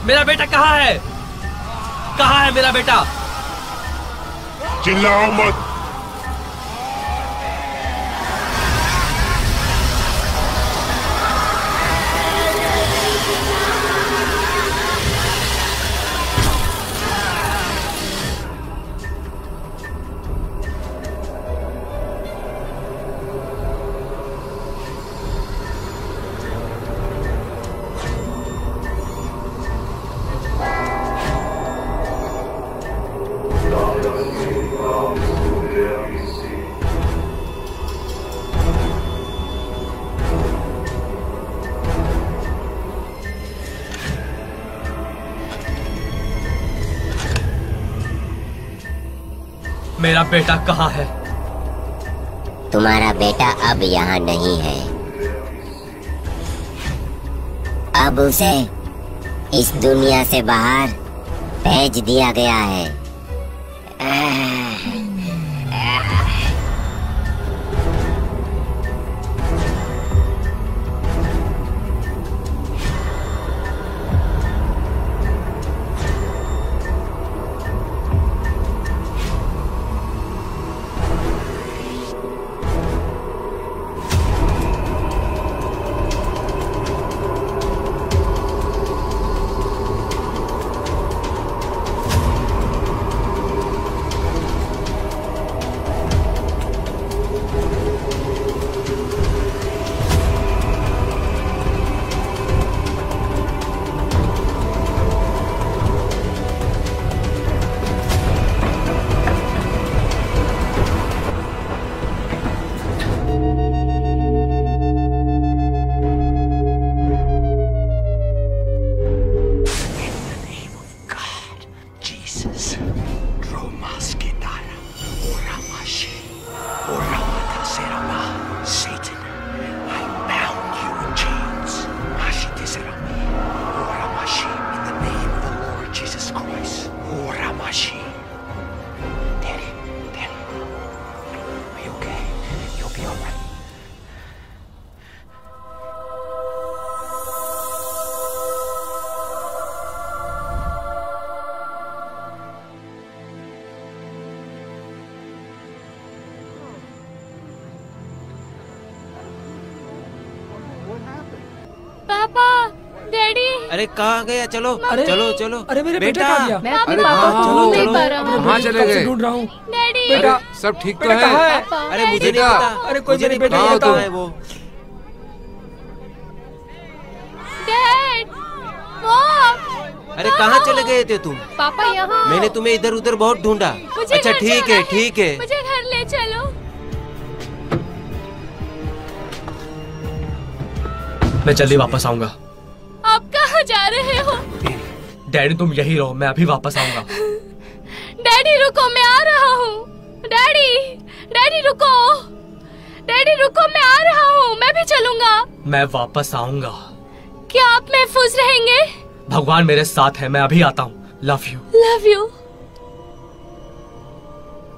मेरा बेटा कहाँ है? कहाँ है मेरा बेटा? चिल्लाओ मत। मेरा बेटा कहाँ है? तुम्हारा बेटा अब यहाँ नहीं है। अब उसे इस दुनिया से बाहर भेज दिया गया है। अरे कहाँ गया? चलो चलो चलो। अरे मेरे बेटे बेटा, कहाँ गया? मैं अपने पापा को ढूंढ नहीं पा रहा हूँ। कहाँ चले गए? ढूंढ रहा हूँ। डैडी बेटा सब ठीक तो बेटा कहाँ है? है? अरे मुझे नहीं बेटा, पता। अरे कोई मुझे मेरे नहीं बेटे पता को कहाँ है वो। डैड मॉम अरे कहाँ चले गए थे तुम? पापा यहाँ। मैंने तुम्हें इधर उधर बहुत ढूंढा। मुझे अच्छा घर ठीक जाना है ठीक है। मुझे घर ले चलो। मैं जल्दी वापस आऊंगा। आप कहाँ जा रहे हो? डैडी तुम यही रहो, मैं अभी वापस आऊंगा। डैडी रुको, मैं आ रहा हूँ। डैडी डैडी रुको, डैडी रुको, मैं आ रहा हूँ। मैं भी चलूंगा। मैं वापस आऊंगा। क्या आप महफूज रहेंगे? भगवान मेरे साथ है, मैं अभी आता हूँ। Love you. Love you.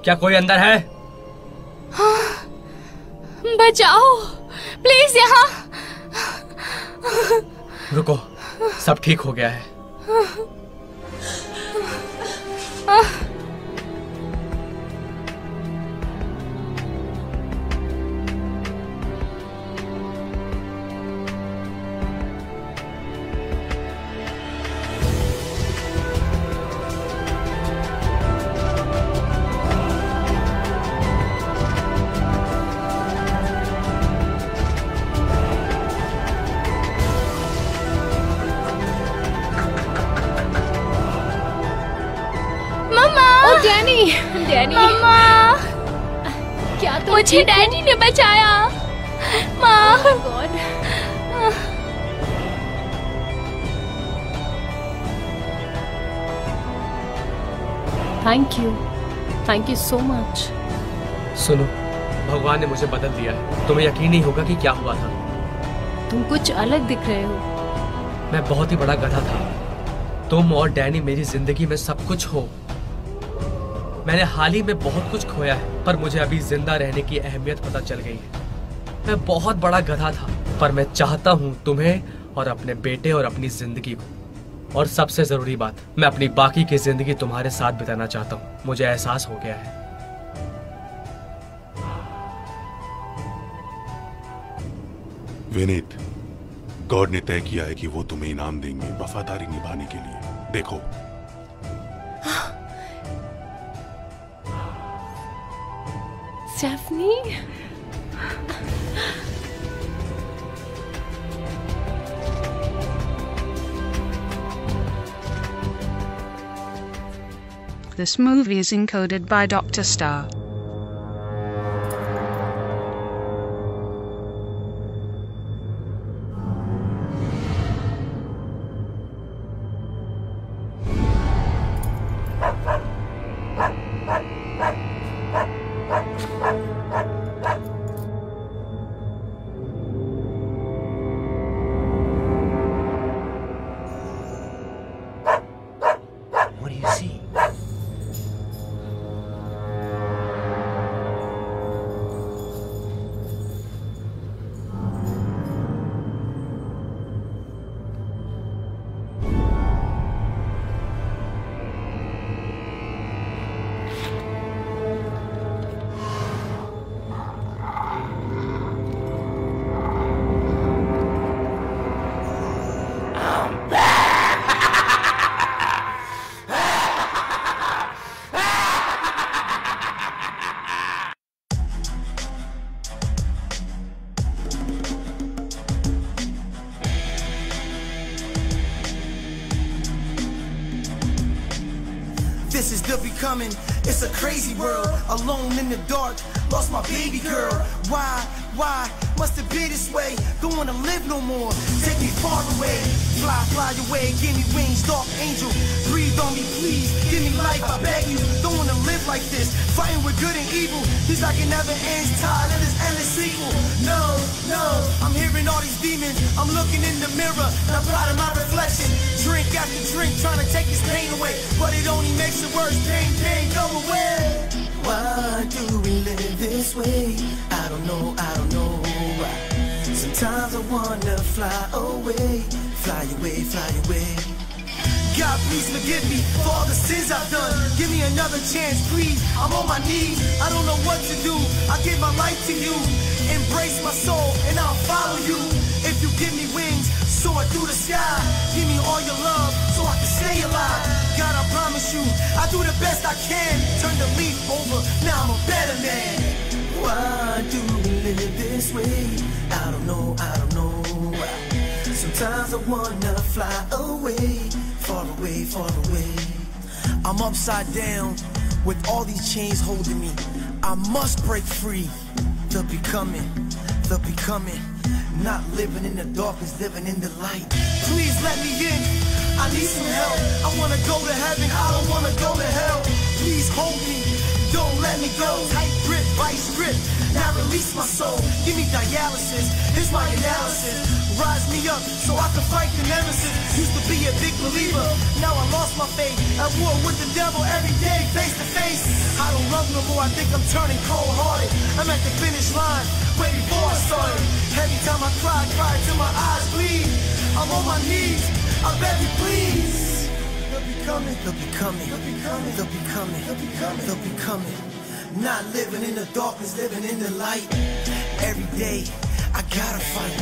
क्या कोई अंदर है? बचाओ प्लीज। यहाँ रुको, सब ठीक हो गया है। डैडी मम्मा, क्या तुम मुझे डैडी ने बचाया। माँ God. Thank you so much. सुनो, भगवान ने मुझे बदल दिया है। तुम्हें यकीन नहीं होगा कि क्या हुआ था। तुम कुछ अलग दिख रहे हो। मैं बहुत ही बड़ा गधा था। तुम और डैनी मेरी जिंदगी में सब कुछ हो। मैंने हाल ही में बहुत कुछ खोया है, पर मुझे अभी जिंदा रहने की अहमियत पता चल गई है। मैं बहुत बड़ा गधा था, पर मैं चाहता हूँ तुम्हें और अपने बेटे और अपनी जिंदगी को। और सबसे जरूरी बात, मैं अपनी बाकी की जिंदगी तुम्हारे साथ बिताना चाहता हूँ। मुझे एहसास हो गया है। विनीत, गॉड ने तय किया है कि वो तुम्हें इनाम देंगे वफादारी निभाने के लिए। देखो, Stephanie, This movie is encoded by Dr. Star. What do you see? This is the becoming. It's a crazy world. Alone in the dark. Lost my baby girl. Why? Must it be this way? Don't wanna live no more. Take me far away. Fly away. Give me wings, dark angel. Breathe on me, please. Give me life, I beg you. Don't wanna live like this. Fighting with good and evil. These like it never ends. Tired of this endless sequel. No. I'm hearing all these demons. I'm looking in the mirror. Not proud of my reflection. Drink after drink, trying to take this pain away. But it only makes it worse. Pain, go away. Why do we live this way? I don't know why. Sometimes I wanna fly away. Fly away. God, please forgive me for all the sins I've done. Give me another chance, please. I'm on my knees. I don't know what to do. I give my life to you. Embrace my soul and I'll follow you. If you give me wings, soar through the sky. Give me all you. I do the best I can, turn the leaf over, now I'm a better man. Why do we live this way? I don't know why. Sometimes I wanna fly away, far away, far away. I'm upside down with all these chains holding me. I must break free. The becoming, not living in the darkness, living in the light. Please let me in, I need some help. I wanna go to heaven, I don't wanna go to hell. Please hold me, don't let me go. Tight grip, vice grip, now release my soul. Give me dialysis, here's my analysis. Rise me up so I can fight the nemesis. Used to be a big believer, now I lost my faith. At war with the devil every day, face to face. I don't love no more, I think I'm turning cold-hearted. I'm at the finish line, way before I started. Every time I cry till my eyes bleed. I'm on my knees, I beg you please. They'll be coming, they'll be coming, they'll be coming, they'll be coming, they'll be coming, they'll be coming. Not living in the darkness, living in the light. Every day, I gotta fight.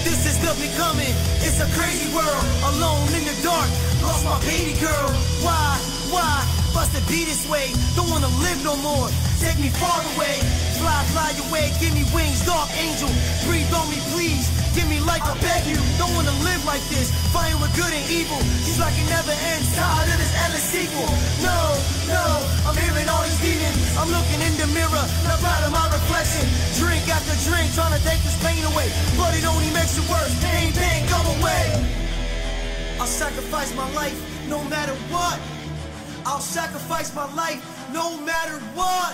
This is the becoming, it's a crazy world. Alone in the dark, lost my baby girl. Why? Must it be this way? Don't wanna live no more, take me far away. Fly away, give me wings, dark angel. Breathe on me please, give me life, I beg you. Don't wanna live like this, fighting with good and evil. Seems like it never ends, tired of this endless sequel. No, I'm hearing all these demons. I'm looking in the mirror, not proud of my reflection. Drink after drink, trying to take this pain away. But it only makes it worse, pain, come away. I'll sacrifice my life, no matter what. I'll sacrifice my life, no matter what.